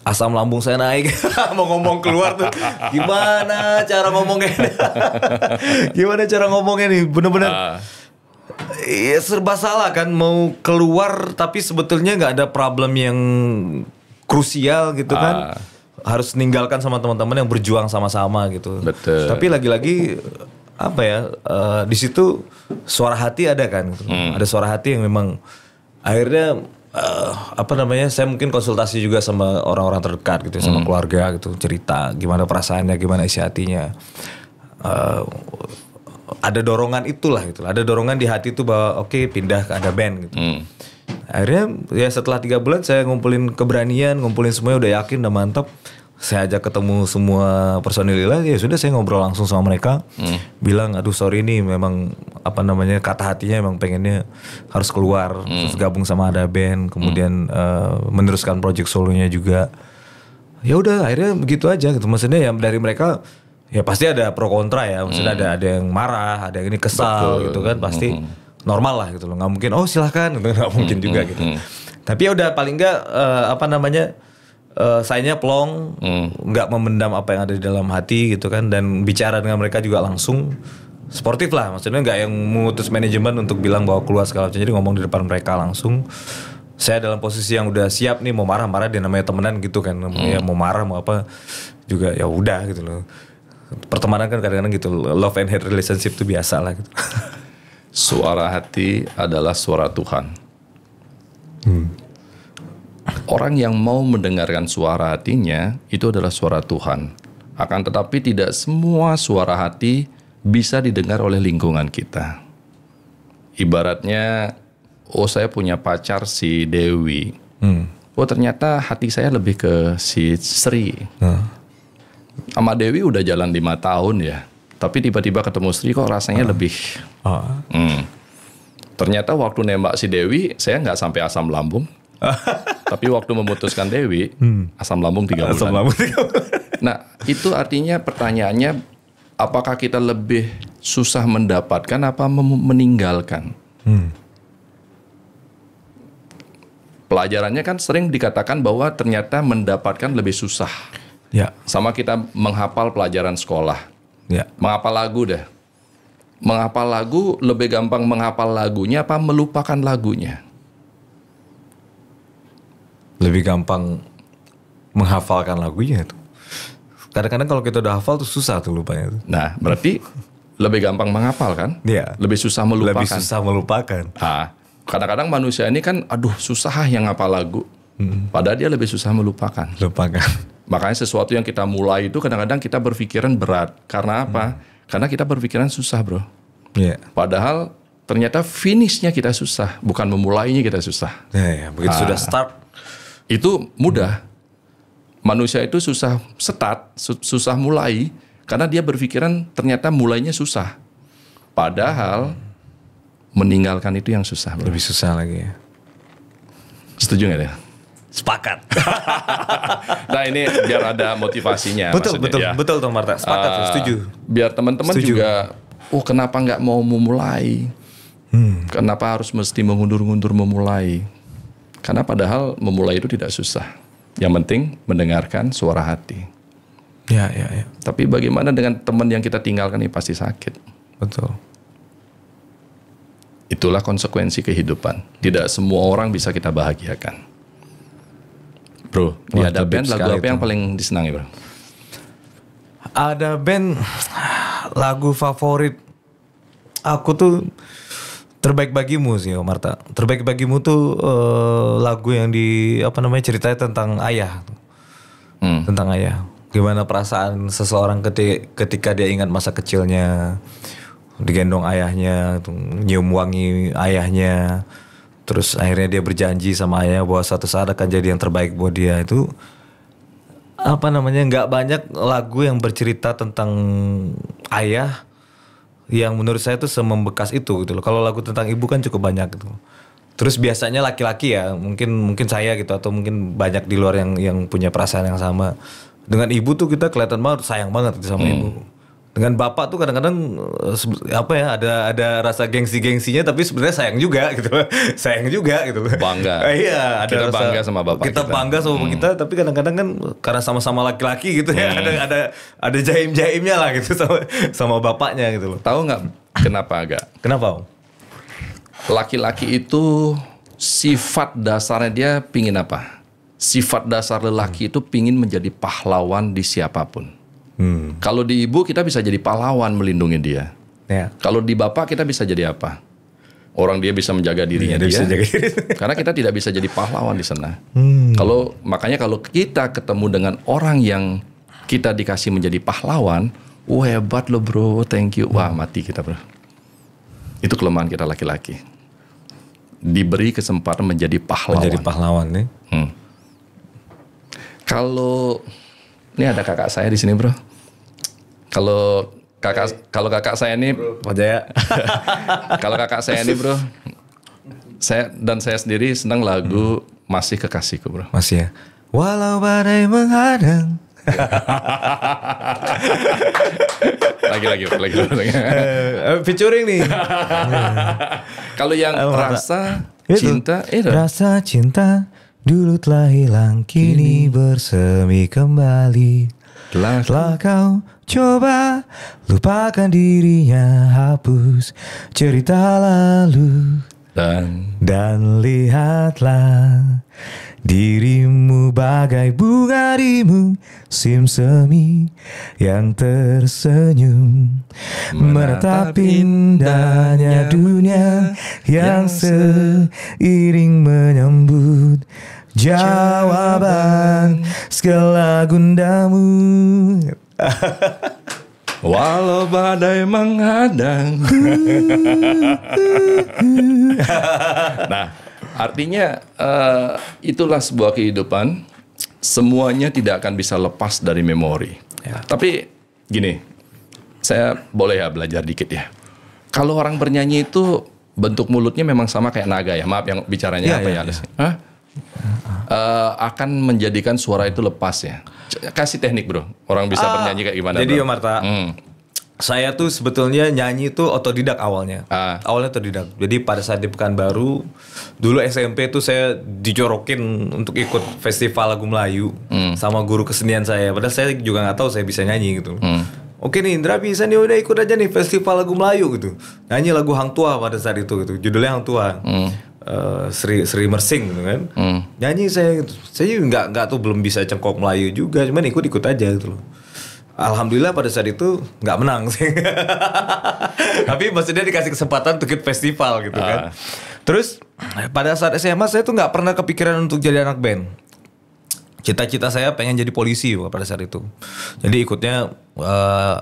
asam lambung saya naik. Mau ngomong keluar tuh gimana cara ngomongnya. Gimana cara ngomongnya nih, bener-bener ya, serba salah kan, mau keluar tapi sebetulnya nggak ada problem yang krusial gitu kan. Harus ninggalkan sama teman-teman yang berjuang sama-sama gitu. Betul. Tapi lagi-lagi apa ya, di situ suara hati ada kan gitu. Ada suara hati yang memang akhirnya saya mungkin konsultasi juga sama orang-orang terdekat gitu, sama keluarga gitu, cerita gimana perasaannya, gimana isi hatinya. Ada dorongan itulah gitu. Ada dorongan di hati itu bahwa oke, pindah ke ada band gitu. Akhirnya ya setelah 3 bulan saya ngumpulin keberanian, ngumpulin semuanya, udah yakin, udah mantap. Saya ajak ketemu semua personil Lila, ya sudah saya ngobrol langsung sama mereka. Bilang, aduh sorry nih, memang kata hatinya emang pengennya harus keluar, terus gabung sama ada band, kemudian meneruskan project solonya juga. Ya udah akhirnya begitu aja gitu. Maksudnya ya dari mereka ya pasti ada pro kontra ya. Maksudnya ada yang marah, ada yang ini kesal. Betul. Gitu kan, pasti normal lah gitu loh. Nggak mungkin silahkan gitu, nggak mungkin juga gitu. Tapi ya udah paling nggak sayanya plong, nggak memendam apa yang ada di dalam hati gitu kan, dan bicara dengan mereka juga langsung sportif lah, maksudnya nggak yang mengutus manajemen untuk bilang bahwa keluar segala macam, jadi ngomong di depan mereka langsung. Saya dalam posisi yang udah siap nih, mau marah-marah, dia namanya temenan gitu kan, ya mau marah mau apa juga ya udah gitu loh. Pertemanan kan kadang-kadang gitu, love and hate relationship itu biasa lah gitu. Suara hati adalah suara Tuhan. Orang yang mau mendengarkan suara hatinya itu adalah suara Tuhan. Akan tetapi tidak semua suara hati bisa didengar oleh lingkungan kita. Ibaratnya, saya punya pacar si Dewi. Ternyata hati saya lebih ke si Sri. Sama Dewi udah jalan 5 tahun ya. Tapi tiba-tiba ketemu Sri kok rasanya lebih. Ternyata waktu nembak si Dewi, saya nggak sampai asam lambung. Tapi waktu memutuskan Dewi, asam lambung 3 bulan. Asam lambung 3 bulan. Nah, itu artinya pertanyaannya, apakah kita lebih susah mendapatkan apa meninggalkan? Pelajarannya kan sering dikatakan bahwa ternyata mendapatkan lebih susah. Ya. Sama kita menghafal pelajaran sekolah. Ya. Menghafal lagu deh. Menghafal lagu lebih gampang menghafal lagunya apa melupakan lagunya? Lebih gampang menghafalkan lagunya tuh. Kadang-kadang kalau kita udah hafal tuh susah tuh lupanya tuh. Nah, berarti lebih gampang menghafal kan? Iya. Lebih susah melupakan. Lebih susah melupakan. Nah, kadang-kadang manusia ini kan, susah yang ngapal lagu. Padahal dia lebih susah melupakan. Lupakan. Makanya sesuatu yang kita mulai itu kadang-kadang kita berpikiran berat. Karena apa? Karena kita berpikiran susah, bro. Iya. Padahal ternyata finishnya kita susah, bukan memulainya kita susah. Ya, begitu sudah start. Itu mudah. Manusia itu susah start, susah mulai, karena dia berpikiran ternyata mulainya susah. Padahal meninggalkan itu yang susah, bro. Lebih susah lagi ya. Setuju nggak ya? Sepakat. Nah ini biar ada motivasinya. Betul Tom Marta. Sepakat, setuju. Biar teman-teman juga, kenapa nggak mau memulai? Kenapa harus mesti mengundur-undur memulai? Karena padahal memulai itu tidak susah. Yang penting mendengarkan suara hati. Ya. Tapi bagaimana dengan teman yang kita tinggalkan ini pasti sakit. Betul. Itulah konsekuensi kehidupan. Tidak semua orang bisa kita bahagiakan. Bro, di Ada Band lagu apa yang paling disenangi, bro? Ada Band lagu favorit aku tuh Terbaik Bagimu sih, Marta. Terbaik Bagimu tuh lagu yang ceritanya tentang ayah. Tentang ayah. Gimana perasaan seseorang ketika dia ingat masa kecilnya, digendong ayahnya, nyium wangi ayahnya, terus akhirnya dia berjanji sama ayah bahwa suatu saat akan jadi yang terbaik buat dia. Itu nggak banyak lagu yang bercerita tentang ayah yang menurut saya tuh semembekas itu gitu loh. Kalau lagu tentang ibu kan cukup banyak gitu. Terus biasanya laki-laki ya, mungkin saya gitu, atau mungkin banyak di luar yang punya perasaan yang sama. Dengan ibu tuh kita kelihatan banget sayang banget gitu sama ibu. dengan bapak tuh kadang-kadang apa ya, ada rasa gengsi-gengsinya, tapi sebenarnya sayang juga gitu. Sayang juga gitu. Bangga. Iya, ada Kita rasa, bangga sama bapak kita. kita. Bangga sama bapak kita, tapi kadang-kadang kan karena sama-sama laki-laki gitu ya, ada jaim-jaimnya lah gitu sama bapaknya gitu loh. Tahu nggak kenapa agak? Kenapa, Om? Laki-laki itu sifat dasarnya dia pingin apa? Sifat dasar lelaki itu pingin menjadi pahlawan di siapapun. Kalau di ibu kita bisa jadi pahlawan melindungi dia. Ya. Kalau di bapak kita bisa jadi apa? Orang dia bisa menjaga dirinya Dia dia. bisa jaga diri. Karena kita tidak bisa jadi pahlawan di sana. Makanya kalau kita ketemu dengan orang yang kita dikasih menjadi pahlawan, hebat lo bro, thank you. Wah, mati kita bro. Itu kelemahan kita laki-laki. Diberi kesempatan menjadi pahlawan. Menjadi pahlawan nih. Kalau ini ada kakak saya di sini bro. Kalau kakak saya ini, Pak Jaya. kalau kakak saya ini bro, saya sendiri senang lagu Masih Kekasihku bro. Masih ya. Walau badai menghadang. lagi. Featuring nih. Kalau yang rasa cinta, Rasa cinta dulu telah hilang, kini bersemi kembali. Telah kau coba lupakan dirinya, hapus cerita lalu, dan lihatlah dirimu bagai bunga di musim semi yang tersenyum menatap indahnya dunia yang seiring menyambut jawaban segala gundamu. Walau badai menghadang. Nah, artinya itulah sebuah kehidupan. Semuanya tidak akan bisa lepas dari memori. Ya. Tapi gini, saya boleh ya belajar dikit ya. Kalau orang bernyanyi itu bentuk mulutnya memang sama kayak naga ya. Maaf yang bicaranya apa ya? Hah? Akan menjadikan suara itu lepas ya. Kasih teknik bro, orang bisa bernyanyi kayak gimana? Jadi bro? Om Marta, saya tuh sebetulnya nyanyi tuh otodidak awalnya. Awalnya otodidak. Jadi pada saat di Pekanbaru, dulu SMP tuh saya dijorokin untuk ikut festival lagu Melayu sama guru kesenian saya. Padahal saya juga nggak tahu saya bisa nyanyi gitu. Oke nih Indra bisa nih, udah ikut aja nih festival lagu Melayu gitu. Nyanyi lagu Hang Tua pada saat itu gitu. Judulnya Hang Tua. Sri Mersing gitu kan. Nyanyi saya gitu. Saya nggak tuh belum bisa cengkok Melayu juga, cuman ikut aja gitu loh. Alhamdulillah pada saat itu nggak menang sih. Tapi maksudnya dikasih kesempatan untuk ikut festival gitu kan. Terus pada saat SMA saya tuh nggak pernah kepikiran untuk jadi anak band. Cita-cita saya pengen jadi polisi pada saat itu. Jadi ikutnya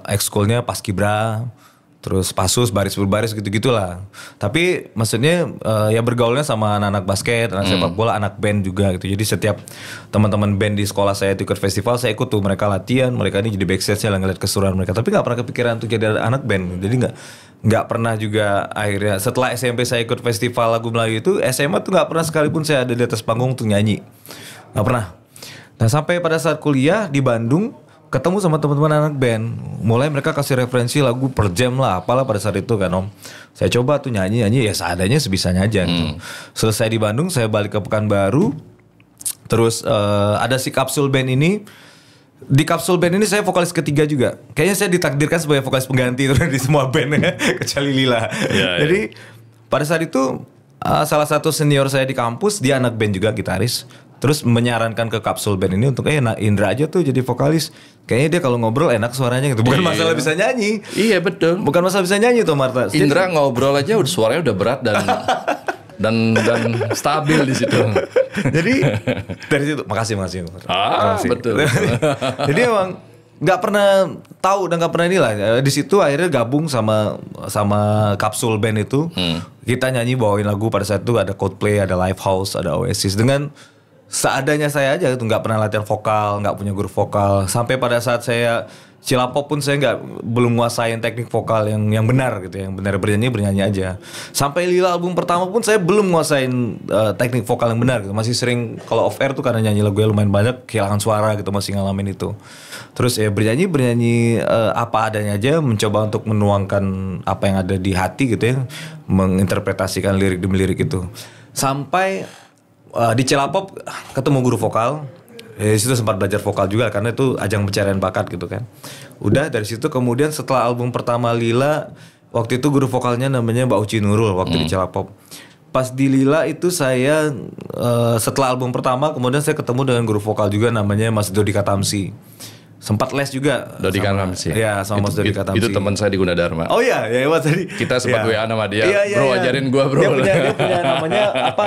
ekskulnya Paskibra, terus Pasus, baris berbaris gitu-gitulah. Tapi maksudnya ya bergaulnya sama anak-anak basket, anak sepak bola, anak band juga gitu. Jadi setiap teman-teman band di sekolah saya ikut festival, saya ikut tuh, mereka latihan, mereka ini jadi backstage lah ngeliat keseruan mereka. Tapi nggak pernah kepikiran untuk jadi anak band. Jadi nggak pernah juga akhirnya setelah SMP saya ikut festival lagu Melayu itu, SMA tuh nggak pernah sekalipun saya ada di atas panggung untuk nyanyi, nggak pernah. Nah sampai pada saat kuliah di Bandung, ketemu sama teman-teman anak band, mulai mereka kasih referensi lagu per jam lah, apalah pada saat itu kan Om. Saya coba tuh nyanyi ya seadanya sebisanya aja gitu. Selesai di Bandung, saya balik ke Pekanbaru. Terus ada si Kapsul Band ini. Di Kapsul Band ini saya vokalis ketiga juga. Kayaknya saya ditakdirkan sebagai vokalis pengganti di semua band kecuali Lila. Jadi pada saat itu salah satu senior saya di kampus, dia anak band juga, gitaris. Terus menyarankan ke Kapsul Band ini untuk Indra aja tuh jadi vokalis. Kayaknya dia kalau ngobrol enak suaranya gitu. Bukan masalah bisa nyanyi. Iya betul. Bukan masalah bisa nyanyi tuh Marta. Indra ngobrol aja suaranya udah berat dan stabil di situ. Jadi dari situ makasih. Makasih. Betul. Jadi emang nggak pernah tahu dan nggak pernah inilah. Di situ akhirnya gabung sama Kapsul Band itu. Kita nyanyi bawain lagu pada saat itu ada Coldplay, ada Lifehouse, ada Oasis dengan seadanya saya aja gitu, nggak pernah latihan vokal, nggak punya guru vokal. Sampai pada saat saya Cilapop pun saya belum nguasain teknik vokal yang benar gitu, yang benar bernyanyi aja. Sampai Lila album pertama pun saya belum nguasain teknik vokal yang benar gitu. Masih sering kalau off air tuh karena nyanyi lagu lumayan banyak kehilangan suara gitu, masih ngalamin itu. Terus ya bernyanyi apa adanya aja, mencoba untuk menuangkan apa yang ada di hati gitu ya, menginterpretasikan lirik demi lirik itu. Sampai di Cilapop ketemu guru vokal. Di situ sempat belajar vokal juga karena itu ajang pencarian bakat gitu kan. Udah dari situ kemudian setelah album pertama Lila, waktu itu guru vokalnya namanya Mbak Uci Nurul waktu di Cilapop. Pas di Lila itu saya setelah album pertama kemudian saya ketemu dengan guru vokal juga namanya Mas Dodi Katamsi. Sempat les juga. Dodi Katamsi. Iya, sama Mas Dodi Katamsi. Itu teman saya di Gunadarma. Oh iya, ya Mas tadi. Kita sempat WA sama dia. Iya, bro, ajarin gua, bro. Dia punya namanya apa?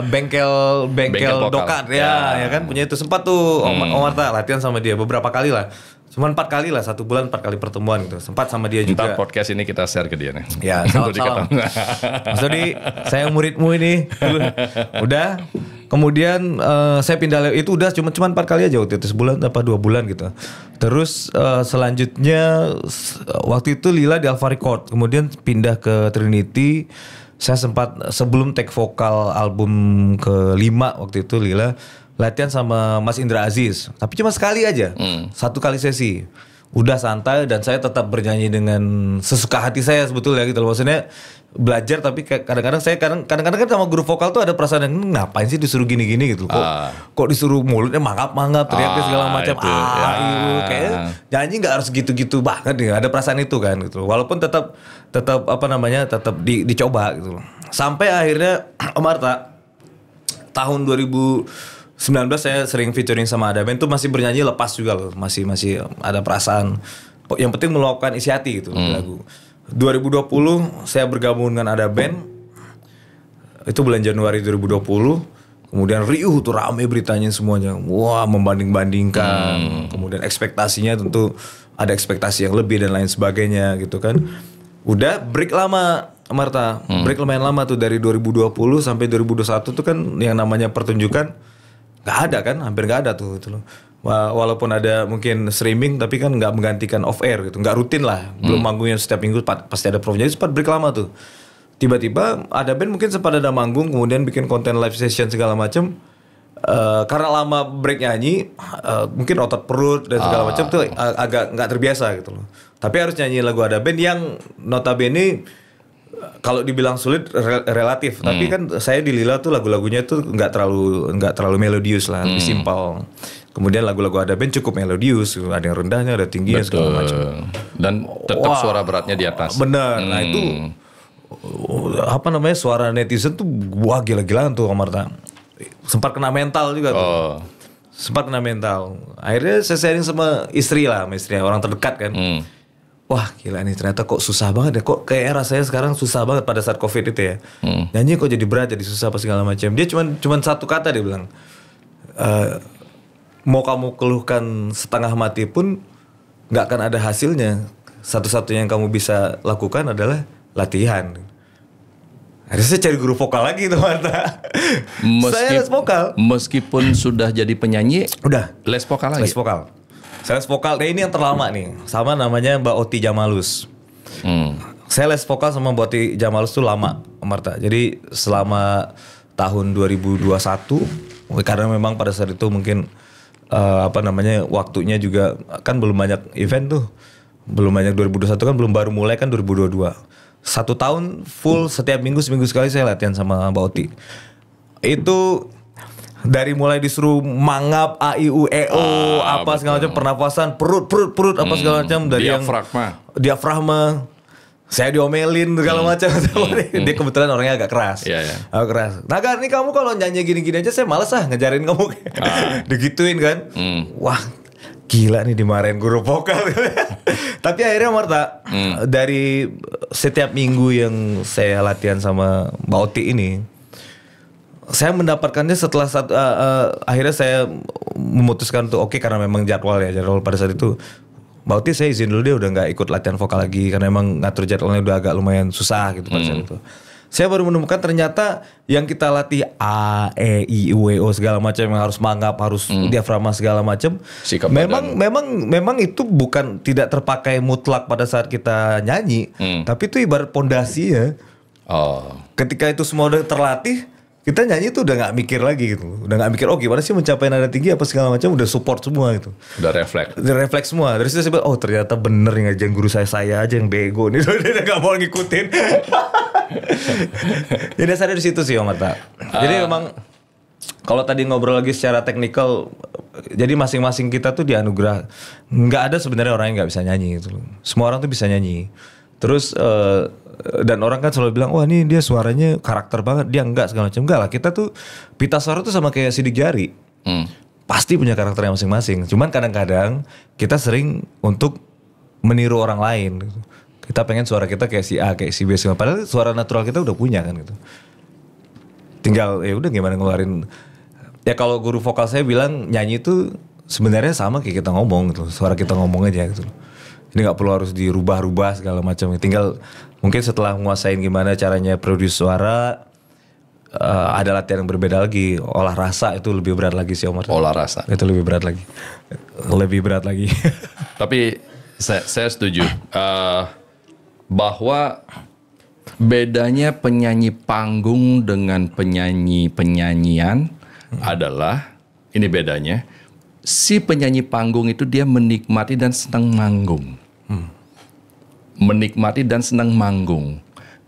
Bengkel dokat ya kan punya itu. Sempat tuh Om Arta latihan sama dia beberapa kali lah. Cuman 4 kali lah, 1 bulan 4 kali pertemuan gitu. Sempat sama dia juga. Ntar podcast ini kita share ke dia nih. Ya, salam. Mas Dodi, saya muridmu ini. Udah. Kemudian saya pindah itu udah cuma 4 kali aja waktu itu, sebulan apa 2 bulan gitu. Terus selanjutnya waktu itu Lila di Alfa Record, kemudian pindah ke Trinity. Saya sempat sebelum take vokal album ke-5 waktu itu Lila latihan sama Mas Indra Aziz, tapi cuma sekali aja, 1 kali sesi. Udah santai dan saya tetap bernyanyi dengan sesuka hati saya sebetulnya gitu loh. Maksudnya belajar tapi kadang-kadang kan sama guru vokal tuh ada perasaan yang ngapain sih disuruh gini-gini gitu. Kok disuruh mulutnya mangap-mangap, teriaknya segala macam. Kayak nyanyi nggak harus gitu-gitu banget nih. Ada perasaan itu kan gitu. Walaupun tetap apa namanya tetap dicoba gitu. Sampai akhirnya Om Arta tahun 2019 saya sering featuring sama Ada Band tuh masih bernyanyi lepas juga loh, masih ada perasaan. Yang penting meluapkan isi hati gitu lagu. 2020 saya bergabung dengan Ada Band. Itu bulan Januari 2020. Kemudian riuh tuh rame beritanya semuanya. Wah, membanding-bandingkan. Kemudian ekspektasinya tentu ada ekspektasi yang lebih dan lain sebagainya gitu kan. Udah break lama Marta. Break lumayan lama tuh dari 2020 sampai 2021 tuh kan yang namanya pertunjukan nggak ada kan, hampir nggak ada tuh gitu loh. Walaupun ada mungkin streaming tapi kan nggak menggantikan off air gitu, nggak rutin lah. Belum manggungnya setiap minggu pasti ada promo, jadi sempat break lama tuh. Tiba-tiba Ada Band mungkin sempat ada manggung, kemudian bikin konten live session segala macam. Karena lama break nyanyi, mungkin otot perut dan segala macam tuh agak nggak terbiasa gitu loh. Tapi harus nyanyi lagu Ada Band yang notabene kalau dibilang sulit relatif, tapi kan saya di Lila tuh lagu-lagunya tuh nggak terlalu melodius lah, lebih simpel. Kemudian lagu-lagu Ada Band cukup melodius, ada yang rendahnya, ada tingginya segala macam. Dan tetap suara beratnya di atas. Benar. Nah itu apa namanya suara netizen tuh wah gila-gilaan tuh Om Marta. Sempat kena mental juga tuh. Sempat kena mental. Akhirnya saya sharing sama istri orang terdekat kan. Wah gila nih ternyata kok susah banget ya. Kok kayak rasanya sekarang susah banget pada saat COVID itu ya. Nyanyi kok jadi berat, jadi susah apa segala macam. Dia cuman satu kata dia bilang. Mau kamu keluhkan setengah mati pun gak akan ada hasilnya. Satu-satunya yang kamu bisa lakukan adalah latihan. Akhirnya saya cari guru vokal lagi tuh Marta. Saya les vokal. Meskipun sudah jadi penyanyi, udah les vokal lagi. Les vokal. Saya les vokal, ini yang terlama nih. Sama namanya Mbak Oti Jamalus. Saya les vokal sama Mbak Oti Jamalus tuh lama, Marta. Jadi selama tahun 2021, karena memang pada saat itu mungkin waktunya juga kan belum banyak event tuh. Belum banyak 2021 kan belum baru mulai kan 2022. 1 tahun full setiap seminggu sekali saya latihan sama Mbak Oti. Itu dari mulai disuruh mangap A I U E O apa segala macam, pernapasan perut apa segala macam, dari diafragma saya diomelin segala macam. Dia kebetulan orangnya agak keras. Agak keras. Nah kan ini kamu kalau nyanyi gini-gini aja saya males ngajarin kamu. Digituin kan. Wah gila nih dimarahin guru vokal. Tapi akhirnya Marta dari setiap minggu yang saya latihan sama Mbak Oti ini, saya mendapatkannya setelah akhirnya saya memutuskan untuk oke, karena memang jadwal pada saat itu Mbak Oti saya izin dulu, dia udah nggak ikut latihan vokal lagi karena emang ngatur jadwalnya udah agak lumayan susah gitu pada saat itu. Saya baru menemukan ternyata yang kita latih A, E, I, U, E, O segala macam yang harus mangap, harus diafragma segala macam. Sikap Memang itu bukan tidak terpakai mutlak pada saat kita nyanyi, tapi itu ibarat pondasi ya. Oh. Ketika itu semua udah terlatih, kita nyanyi tuh udah nggak mikir lagi gitu. Udah nggak mikir, oh gimana sih mencapai nada tinggi apa segala macam, udah support semua gitu. Udah refleks. Udah refleks semua. Dari situ saya bilang, oh ternyata bener yang ngajarin guru saya aja yang bego nih. Dia nggak mau ngikutin. Jadi dasarnya di situ sih Om Arta. Jadi memang kalau tadi ngobrol lagi secara teknikal, jadi masing-masing kita tuh dianugerah. Nggak ada sebenarnya orang yang nggak bisa nyanyi gitu. Semua orang tuh bisa nyanyi. Terus dan orang kan selalu bilang, wah ini dia suaranya karakter banget, dia enggak segala macam. Enggak lah, kita tuh pita suara tuh sama kayak sidik jari. Pasti punya karakternya masing-masing. Cuman kadang-kadang kita sering untuk meniru orang lain. Kita pengen suara kita kayak si A, kayak si B, padahal suara natural kita udah punya kan gitu. Tinggal ya udah gimana ngeluarin. Ya kalau guru vokal saya bilang nyanyi itu sebenarnya sama kayak kita ngomong gitu. Suara kita ngomong aja gitu. Ini nggak perlu harus dirubah-rubah segala macam. Tinggal mungkin setelah menguasain gimana caranya produce suara, ada latihan yang berbeda lagi. Olah rasa itu lebih berat lagi sih Omar. Olah rasa. Itu lebih berat lagi. Lebih berat lagi. Tapi saya setuju bahwa bedanya penyanyi panggung dengan penyanyi penyanyian adalah ini bedanya. Si penyanyi panggung itu dia menikmati dan senang manggung. Menikmati dan senang manggung.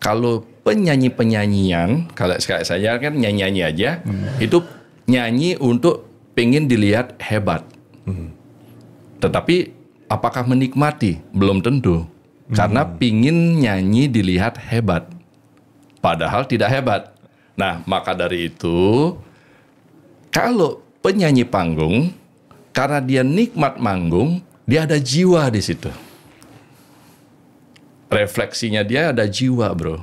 Kalau penyanyi-penyanyian, kalau saya kan nyanyi-nyanyi aja, itu nyanyi untuk pengen dilihat hebat. Tetapi apakah menikmati? Belum tentu. Karena pingin nyanyi dilihat hebat. Padahal tidak hebat. Nah, maka dari itu, kalau penyanyi panggung, karena dia nikmat manggung, dia ada jiwa di situ. Refleksinya dia ada jiwa, bro.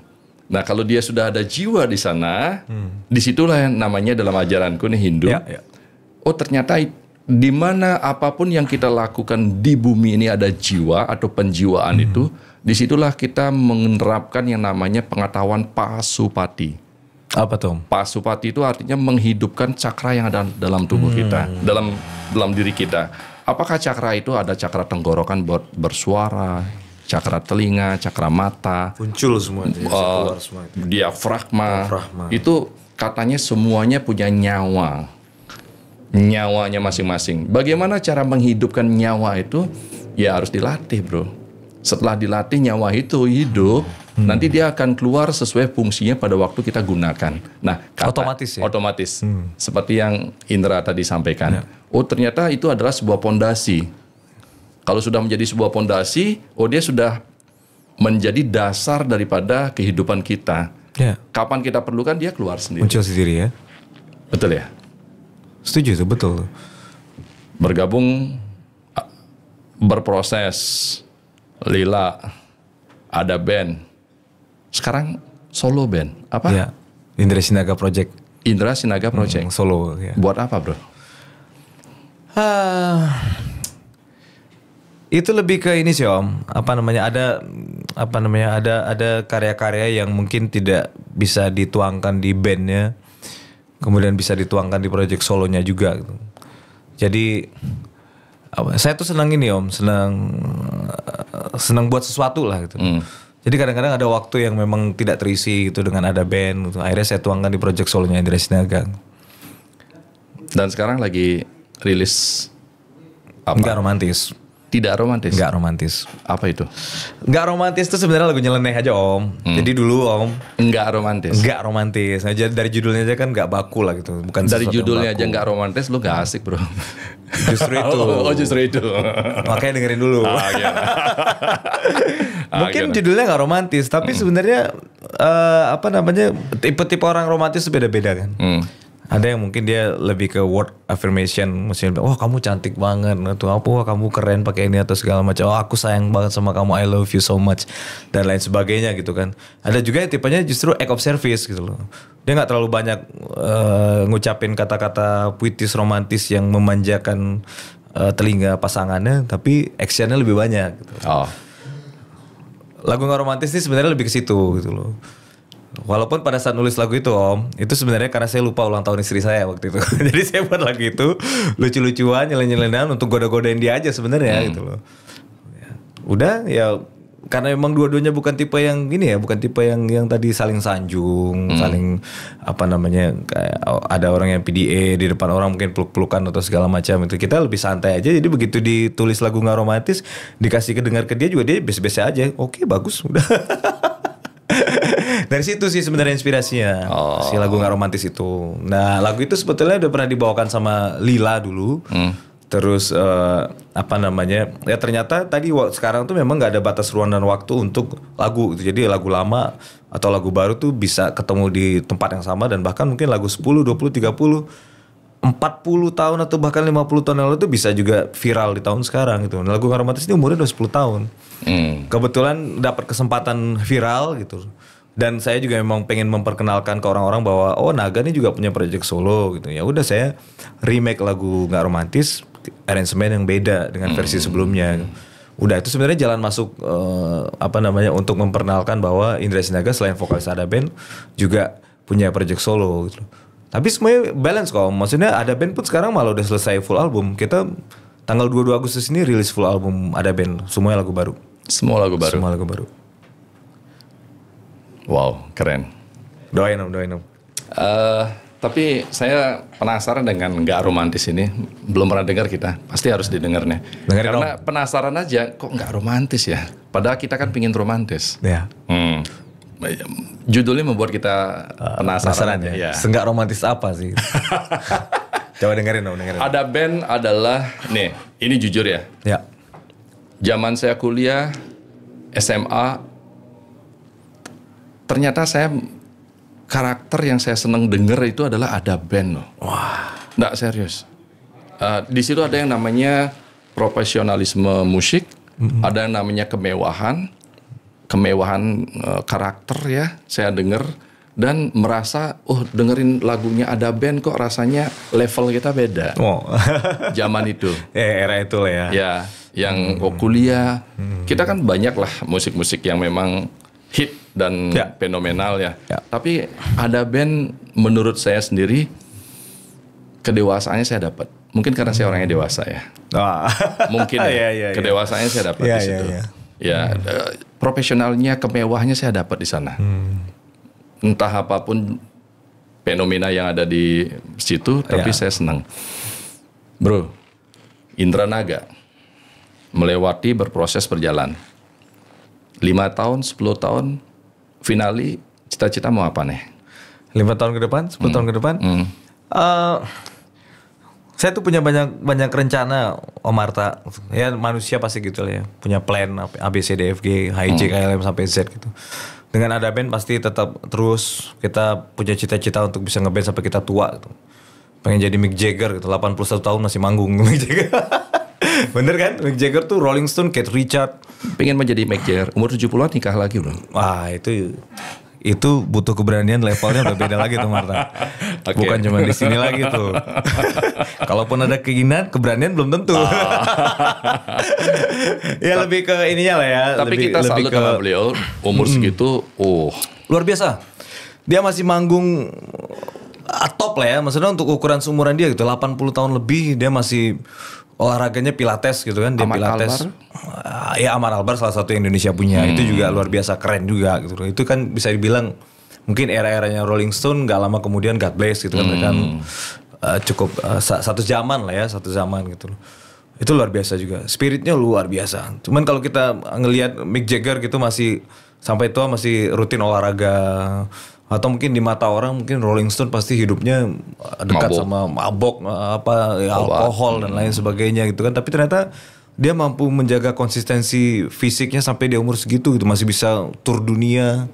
Nah, kalau dia sudah ada jiwa di sana, disitulah yang namanya dalam ajaranku nih Hindu. Ya. Oh, ternyata di mana apapun yang kita lakukan di bumi ini ada jiwa atau penjiwaan itu, disitulah kita menerapkan yang namanya pengetahuan pasupati. Apa tuh? Pasupati itu artinya menghidupkan cakra yang ada dalam tubuh kita, dalam diri kita. Apakah cakra itu ada cakra tenggorokan buat bersuara, cakra telinga, cakra mata, Muncul semua. diafragma. Itu katanya semuanya punya nyawa. Nyawanya masing-masing. Bagaimana cara menghidupkan nyawa itu? Ya harus dilatih, bro. Setelah dilatih nyawa itu hidup, nanti dia akan keluar sesuai fungsinya pada waktu kita gunakan. Nah, otomatis ya? Otomatis. Seperti yang Indra tadi sampaikan. Oh, ternyata itu adalah sebuah pondasi. Kalau sudah menjadi sebuah pondasi, oh dia sudah menjadi dasar daripada kehidupan kita. Ya. Kapan kita perlukan dia keluar sendiri. Muncul sendiri ya. Betul ya? Setuju itu betul. Bergabung, berproses, lila, ada band. Sekarang solo band. Apa? Ya. Indra Sinaga Project. Indra Sinaga Project. Solo ya. Buat apa, bro? Itu lebih ke ini sih Om. Ada karya-karya yang mungkin tidak bisa dituangkan di bandnya, kemudian bisa dituangkan di proyek solonya juga gitu. Jadi saya tuh senang ini Om, senang buat sesuatu lah gitu. Jadi kadang-kadang ada waktu yang memang tidak terisi gitu dengan ada band gitu. Akhirnya saya tuangkan di proyek solonya Indra Sinaga. Dan sekarang lagi rilis apa? Enggak romantis. Tidak romantis? Enggak romantis. Apa itu? Enggak romantis itu sebenarnya lagu nyeleneh aja Om. Jadi dulu Om. Enggak romantis? Enggak romantis. Nah, jadi dari judulnya aja kan enggak baku lah gitu. Bukan dari sesuatu judulnya yang baku. aja enggak romantis, lu enggak asik bro. Justru itu. Oh justru itu. Makanya dengerin dulu. Mungkin judulnya enggak romantis. Tapi sebenarnya tipe-tipe orang romantis beda-beda kan. Ada yang mungkin dia lebih ke word affirmation, misalnya, wah kamu cantik banget, atau apa, wah kamu keren pakai ini atau segala macam, oh aku sayang banget sama kamu, I love you so much, dan lain sebagainya gitu kan. Ada juga yang tipenya justru act of service gitu loh. Dia nggak terlalu banyak ngucapin kata-kata puitis romantis yang memanjakan telinga pasangannya, tapi actionnya lebih banyak. Gitu. Oh. Lagu nggak romantis ini sebenarnya lebih ke situ gitu loh. Walaupun pada saat nulis lagu itu Om, itu sebenarnya karena saya lupa ulang tahun istri saya waktu itu. Jadi saya buat lagu itu lucu-lucuan, nyelen-nyelenan untuk goda-godain dia aja sebenarnya gitu loh. Ya. Udah ya karena memang dua-duanya bukan tipe yang gini ya, bukan tipe yang tadi saling sanjung, saling apa namanya kayak ada orang yang PDA di depan orang mungkin peluk-pelukan atau segala macam itu. Kita lebih santai aja. Jadi begitu ditulis lagu nggak romantis, dikasih kedengar ke dia juga dia biasa-biasa aja. Oke, bagus udah. Dari situ sih sebenarnya inspirasinya si lagu nggak romantis itu. Nah lagu itu sebetulnya udah pernah dibawakan sama Lila dulu. Terus apa namanya ya ternyata tadi sekarang tuh memang nggak ada batas ruang dan waktu untuk lagu. Jadi lagu lama atau lagu baru tuh bisa ketemu di tempat yang sama dan bahkan mungkin lagu 10, 20, 30, 40 tahun atau bahkan 50 tahun yang lalu tuh bisa juga viral di tahun sekarang gitu. Nah, lagu nggak romantis ini umurnya udah 10 tahun. Kebetulan dapat kesempatan viral gitu. Dan saya juga memang pengen memperkenalkan ke orang-orang bahwa oh Naga ini juga punya project solo gitu. Ya udah saya remake lagu nggak romantis, aransemen yang beda dengan versi sebelumnya. Udah itu sebenarnya jalan masuk apa namanya untuk memperkenalkan bahwa Indra Sinaga selain vokalis Ada Band juga punya project solo gitu. Tapi semuanya balance kok. Maksudnya Ada Band pun sekarang malah udah selesai full album. Kita tanggal 22 Agustus ini rilis full album Ada Band, semuanya lagu baru. Semua lagu baru. Semua lagu baru. Wow, keren. Doain Om. Tapi saya penasaran dengan nggak romantis ini. Belum pernah dengar kita. Pasti harus didengar nih. Dengerin Karena penasaran aja kok nggak romantis ya. Padahal kita kan pingin romantis. Ya. Judulnya membuat kita penasaran ya. Senggak romantis apa sih? Coba dengerin Om. Ada Band adalah, nih ini jujur ya. Ya. Zaman saya kuliah, SMA, ternyata saya karakter yang saya seneng denger itu adalah Ada Band loh. Wah, nggak serius. Di situ ada yang namanya profesionalisme musik, ada yang namanya kemewahan karakter ya. Saya denger dan merasa, dengerin lagunya Ada Band kok rasanya level kita beda. Oh. Zaman itu. Era itu lah ya. Ya, yang kuliah, kita kan banyak lah musik-musik yang memang hit dan fenomenal ya. Tapi Ada Band menurut saya sendiri kedewasaannya saya dapat. Mungkin karena saya orangnya dewasa ya. Mungkin kedewasaannya saya dapat di situ. Profesionalnya, kemewahnya saya dapat di sana. Entah apapun fenomena yang ada di situ, tapi saya senang. Bro, Indra Naga melewati berproses berjalan. 5 tahun, 10 tahun, finali cita-cita mau apa nih? 5 tahun ke depan, 10 tahun ke depan? Saya tuh punya banyak rencana Om Arta. Ya manusia pasti gitu lah ya. Punya plan A, B, C, D, F, G, H, I, J, K, L, M sampai Z gitu. Dengan Ada Band pasti tetap terus kita punya cita-cita untuk bisa ngeband sampai kita tua gitu. Pengen jadi Mick Jagger gitu, 81 tahun masih manggung Mick Jagger. Bener kan? Mick Jagger tuh Rolling Stone, Keith Richards. Pengen menjadi Mick Jagger, umur 70-an nikah lagi bro. Wah itu butuh keberanian, levelnya udah beda lagi tuh Marta. Bukan cuma di sini lagi tuh. Kalaupun ada keinginan, keberanian belum tentu. Ya lebih ke ininya lah ya. Tapi kita salut sama beliau, umur segitu, luar biasa. Dia masih manggung top lah ya. Maksudnya untuk ukuran seumuran dia gitu, 80 tahun lebih dia masih olahraganya pilates gitu kan. Dia Ahmad pilates. Albar. Ya Ahmad Albar salah satu yang Indonesia punya. Itu juga luar biasa keren juga gitu. Itu kan bisa dibilang mungkin era-eranya Rolling Stone gak lama kemudian God Bless gitu kan. Mereka cukup satu zaman lah ya. Satu zaman gitu loh. Itu luar biasa juga. Spiritnya luar biasa. Cuman kalau kita ngelihat Mick Jagger gitu masih sampai tua masih rutin olahraga. Atau mungkin di mata orang mungkin Rolling Stone pasti hidupnya dekat sama mabok, alkohol dan lain sebagainya gitu kan. Tapi ternyata dia mampu menjaga konsistensi fisiknya sampai di umur segitu gitu. Masih bisa tur dunia.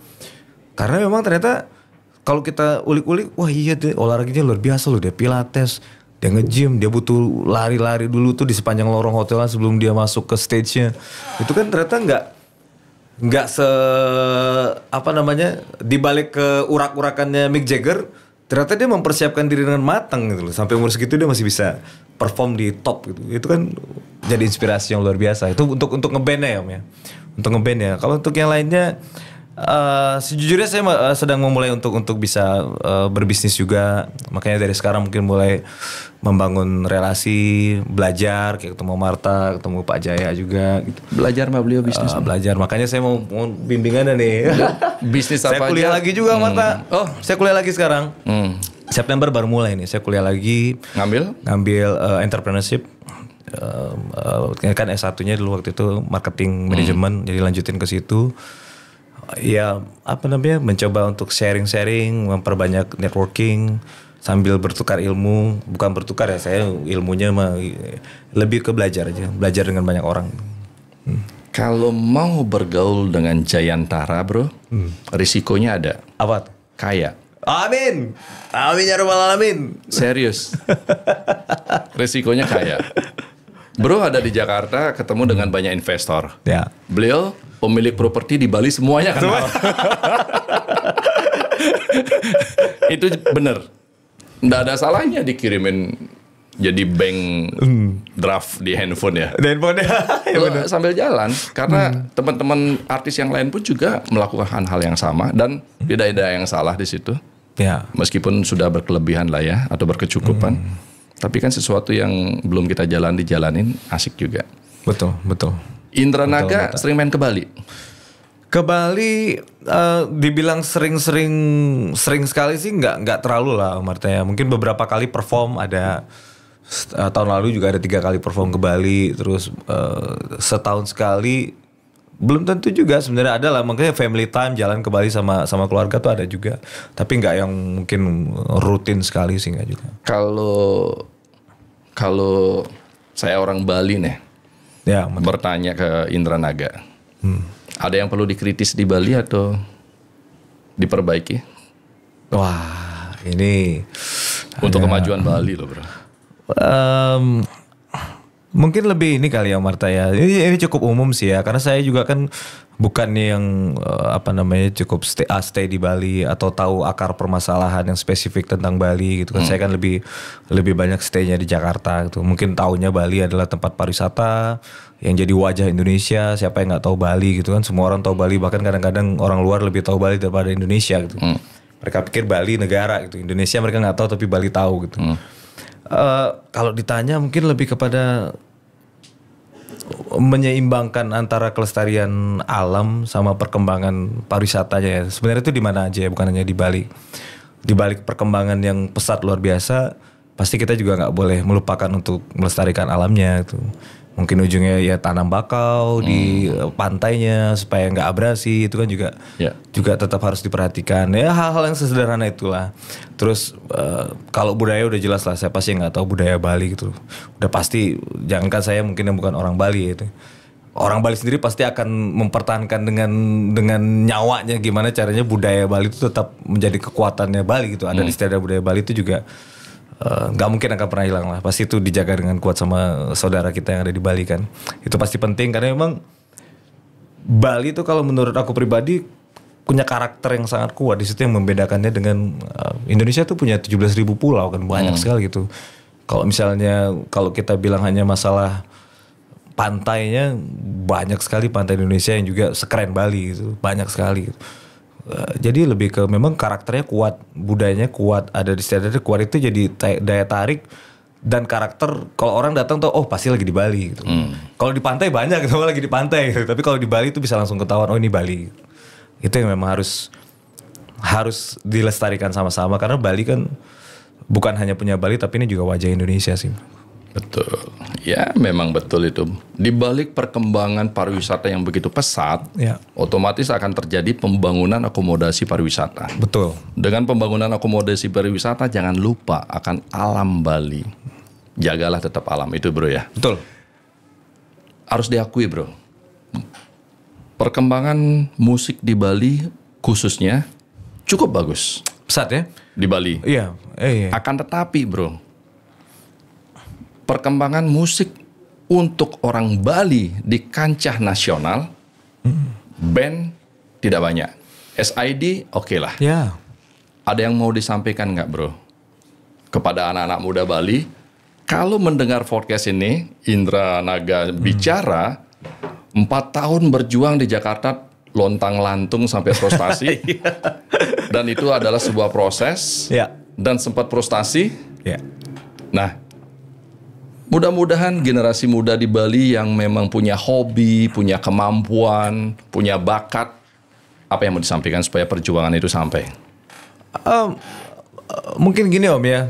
Karena memang ternyata kalau kita ulik-ulik, wah iya deh olahraganya luar biasa loh. Dia pilates, dia nge-gym, dia butuh lari-lari dulu tuh di sepanjang lorong hotelnya sebelum dia masuk ke stage-nya. Itu kan ternyata nggak dibalik ke urak-urakannya Mick Jagger, ternyata dia mempersiapkan diri dengan matang gitu loh. Sampai umur segitu dia masih bisa perform di top gitu. Itu kan jadi inspirasi yang luar biasa. Itu untuk ngeband ya Om ya. Untuk ngeband ya. Kalau untuk yang lainnya Sejujurnya saya sedang memulai untuk bisa berbisnis juga. Makanya dari sekarang mungkin mulai membangun relasi, belajar, kayak ketemu Marta, ketemu Pak Jaya juga gitu. Belajar sama beliau bisnis. Belajar. Makanya saya mau bimbingannya nih. Bisnis apa saya kuliah aja? lagi juga Marta. Oh, saya kuliah lagi sekarang. September baru mulai nih. Saya kuliah lagi. Ngambil entrepreneurship. Kan S1-nya dulu waktu itu marketing manajemen, jadi lanjutin ke situ. Ya apa namanya, mencoba untuk sharing-sharing, memperbanyak networking sambil bertukar ilmu. Bukan bertukar ya, saya ilmunya lebih ke belajar aja, belajar dengan banyak orang. Kalau mau bergaul dengan Jayantara bro, risikonya ada. Apa? Kaya. Amin, amin ya rabbal alamin. Serius, risikonya kaya. Bro ada di Jakarta, ketemu dengan banyak investor. Ya. Beliau pemilik properti di Bali semuanya kenal. Itu bener. Nggak ada salahnya dikirimin jadi bank draft di handphone ya. Di handphone ya. Sambil jalan. Karena teman-teman artis yang lain pun juga melakukan hal yang sama. Dan tidak ada yang salah di situ. Ya. Meskipun sudah berkelebihan lah ya. Atau berkecukupan. Tapi kan sesuatu yang belum kita dijalanin asik juga. Betul, betul. Indra Naga sering main ke Bali? Ke Bali dibilang sering sekali sih nggak terlalu lah Marta ya. Mungkin beberapa kali perform ada. Tahun lalu juga ada 3 kali perform ke Bali. Terus setahun sekali belum tentu juga sebenarnya ada lah. Makanya family time jalan ke Bali sama keluarga tuh ada juga. Tapi nggak yang mungkin rutin sekali sih nggak juga. Kalau saya orang Bali nih ya, bertanya ke Indra Naga, ada yang perlu dikritis di Bali atau diperbaiki? Wah ini untuk kemajuan Bali loh bro. Mungkin lebih ini kali ya Marta ya. Ini cukup umum sih ya. Karena saya juga kan bukan yang cukup stay di Bali atau tahu akar permasalahan yang spesifik tentang Bali gitu kan. Saya kan lebih banyak stay-nya di Jakarta gitu. Mungkin taunya Bali adalah tempat pariwisata yang jadi wajah Indonesia. Siapa yang nggak tahu Bali gitu kan. Semua orang tahu Bali, bahkan kadang-kadang orang luar lebih tahu Bali daripada Indonesia gitu. Mereka pikir Bali negara gitu. Indonesia mereka nggak tahu tapi Bali tahu gitu. Kalau ditanya mungkin lebih kepada menyeimbangkan antara kelestarian alam sama perkembangan pariwisatanya ya. Sebenarnya itu di mana aja ya, bukan hanya di Bali. Di balik perkembangan yang pesat luar biasa, pasti kita juga nggak boleh melupakan untuk melestarikan alamnya gitu. Mungkin ujungnya ya tanam bakau di pantainya supaya nggak abrasi, itu kan juga tetap harus diperhatikan. Ya hal-hal yang sesederhana itulah. Terus kalau budaya udah jelas lah, saya pasti nggak tahu budaya Bali gitu. Udah pasti, jangankan saya mungkin yang bukan orang Bali itu. Orang Bali sendiri pasti akan mempertahankan dengan nyawanya gimana caranya budaya Bali itu tetap menjadi kekuatannya Bali gitu. Ada istilah budaya Bali itu juga nggak mungkin akan pernah hilang lah. Pasti itu dijaga dengan kuat sama saudara kita yang ada di Bali kan. Itu pasti penting karena memang Bali itu kalau menurut aku pribadi punya karakter yang sangat kuat. Di situ yang membedakannya dengan Indonesia tuh punya 17.000 pulau kan, banyak sekali gitu. Kalau misalnya kalau kita bilang hanya masalah pantainya, banyak sekali pantai Indonesia yang juga sekeren Bali gitu, banyak sekali gitu. Jadi lebih ke memang karakternya kuat, budayanya kuat, ada di standarnya kuat, itu jadi daya tarik dan karakter. Kalau orang datang tuh pasti lagi di Bali gitu. Kalau di pantai banyak gitu, lagi di pantai gitu. Tapi kalau di Bali itu bisa langsung ketahuan ini Bali. Itu yang memang harus dilestarikan sama-sama karena Bali kan bukan hanya punya Bali tapi ini juga wajah Indonesia sih. Betul. Ya memang betul itu. Di balik perkembangan pariwisata yang begitu pesat, otomatis akan terjadi pembangunan akomodasi pariwisata. Betul. Dengan pembangunan akomodasi pariwisata, jangan lupa akan alam Bali. Jagalah tetap alam itu bro ya. Betul. Harus diakui bro. Perkembangan musik di Bali khususnya cukup bagus. Pesat ya? Di Bali. Iya. Akan tetapi bro, perkembangan musik untuk orang Bali di kancah nasional, band tidak banyak. SID oke lah. Ya. Ada yang mau disampaikan nggak bro? Kepada anak-anak muda Bali, kalau mendengar podcast ini, Indra Naga bicara, 4 tahun berjuang di Jakarta, lontang-lantung sampai frustasi. Dan itu adalah sebuah proses. Ya. Dan sempat frustasi. Ya. Nah, mudah-mudahan generasi muda di Bali yang memang punya hobi, punya kemampuan, punya bakat, apa yang mau disampaikan supaya perjuangan itu sampai? Mungkin gini Om ya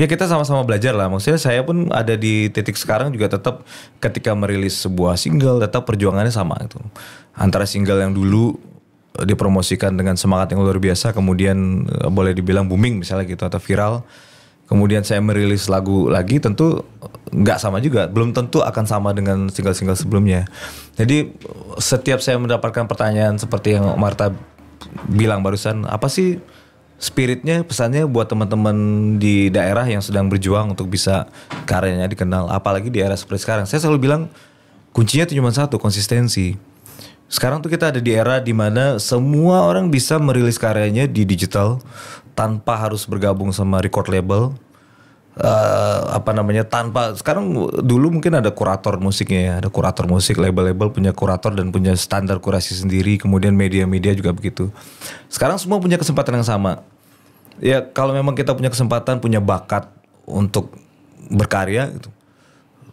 kita sama-sama belajar lah. Maksudnya saya pun ada di titik sekarang juga tetap ketika merilis sebuah single tetap perjuangannya sama itu. Antara single yang dulu dipromosikan dengan semangat yang luar biasa, kemudian boleh dibilang booming misalnya gitu atau viral. Kemudian saya merilis lagu lagi, tentu nggak sama juga, belum tentu akan sama dengan single-single sebelumnya. Jadi setiap saya mendapatkan pertanyaan seperti yang Marta bilang barusan, apa sih spiritnya, pesannya buat teman-teman di daerah yang sedang berjuang untuk bisa karyanya dikenal, apalagi di era seperti sekarang. Saya selalu bilang kuncinya itu cuma satu, konsistensi. Sekarang tuh kita ada di era dimana semua orang bisa merilis karyanya di digital tanpa harus bergabung sama record label. Tanpa, sekarang dulu mungkin ada kurator musiknya ya, ada kurator musik, label-label punya kurator dan punya standar kurasi sendiri, kemudian media-media juga begitu. Sekarang semua punya kesempatan yang sama. Ya kalau memang kita punya kesempatan, punya bakat untuk berkarya gitu.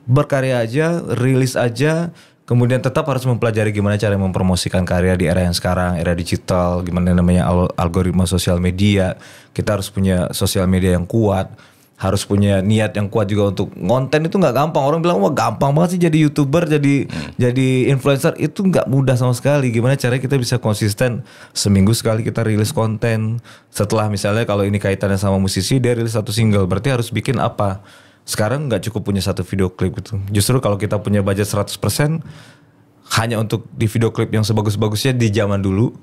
Berkarya aja, rilis aja, kemudian tetap harus mempelajari gimana cara mempromosikan karya di era yang sekarang, era digital, gimana namanya algoritma sosial media. Kita harus punya sosial media yang kuat, harus punya niat yang kuat juga untuk konten. Itu nggak gampang. Orang bilang wah gampang banget sih jadi YouTuber, jadi influencer. Itu nggak mudah sama sekali. Gimana caranya kita bisa konsisten seminggu sekali kita rilis konten. Setelah misalnya kalau ini kaitannya sama musisi, dia rilis satu single, berarti harus bikin apa? Sekarang nggak cukup punya satu video klip gitu. Justru kalau kita punya budget 100% hanya untuk di video klip yang sebagus-bagusnya di zaman dulu,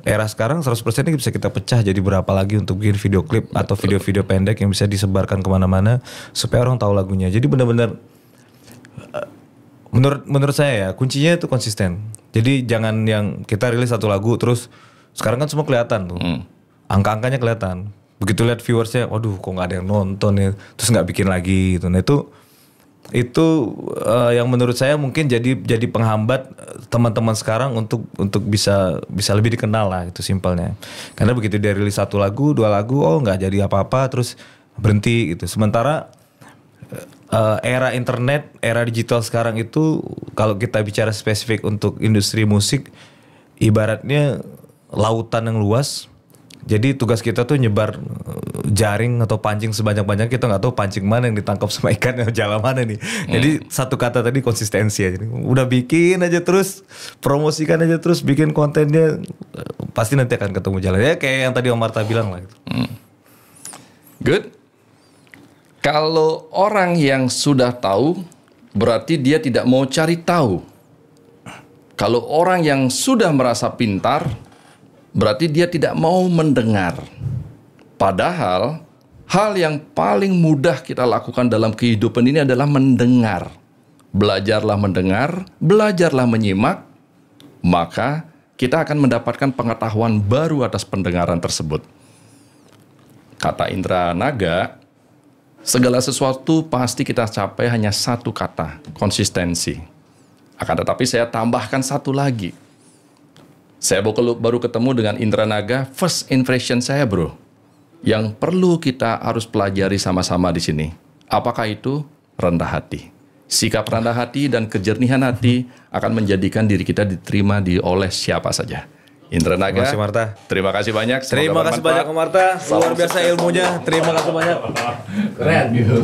era sekarang 100% ini bisa kita pecah jadi berapa lagi untuk bikin video klip atau video-video pendek yang bisa disebarkan kemana-mana supaya orang tahu lagunya. Jadi benar-benar menurut saya ya kuncinya itu konsisten. Jadi jangan yang kita rilis satu lagu terus sekarang kan semua kelihatan tuh, angka-angkanya kelihatan. Begitu lihat viewersnya, waduh kok nggak ada yang nonton ya, terus nggak bikin lagi gitu. Nah itu yang menurut saya mungkin jadi penghambat teman-teman sekarang untuk bisa lebih dikenal lah, itu simpelnya. Karena begitu dia rilis satu lagu, dua lagu, oh nggak jadi apa-apa, terus berhenti gitu. Sementara era internet, era digital sekarang itu kalau kita bicara spesifik untuk industri musik, ibaratnya lautan yang luas. Jadi tugas kita tuh nyebar jaring atau pancing sebanyak-banyak, kita nggak tahu pancing mana yang ditangkap sama ikan yang jalan mana nih. Jadi satu kata tadi konsistensi aja. Udah bikin aja terus, promosikan aja terus, bikin kontennya, pasti nanti akan ketemu jalan. Ya kayak yang tadi Om Marta bilang lah. Good. Kalau orang yang sudah tahu, berarti dia tidak mau cari tahu. Kalau orang yang sudah merasa pintar, berarti dia tidak mau mendengar. Padahal hal yang paling mudah kita lakukan dalam kehidupan ini adalah mendengar. Belajarlah mendengar, belajarlah menyimak, maka kita akan mendapatkan pengetahuan baru atas pendengaran tersebut. Kata Indra Naga, segala sesuatu pasti kita capai hanya satu kata, konsistensi. Akan tetapi saya tambahkan satu lagi. Saya baru ketemu dengan Indra Naga, first impression saya bro, yang perlu kita harus pelajari sama-sama di sini. Apakah itu? Rendah hati. Sikap rendah hati dan kejernihan hati akan menjadikan diri kita diterima oleh siapa saja. Indra Naga, terima kasih Marta. Terima kasih banyak. Terima kasih banyak Marta, luar biasa ilmunya. Terima kasih banyak. Keren gitu.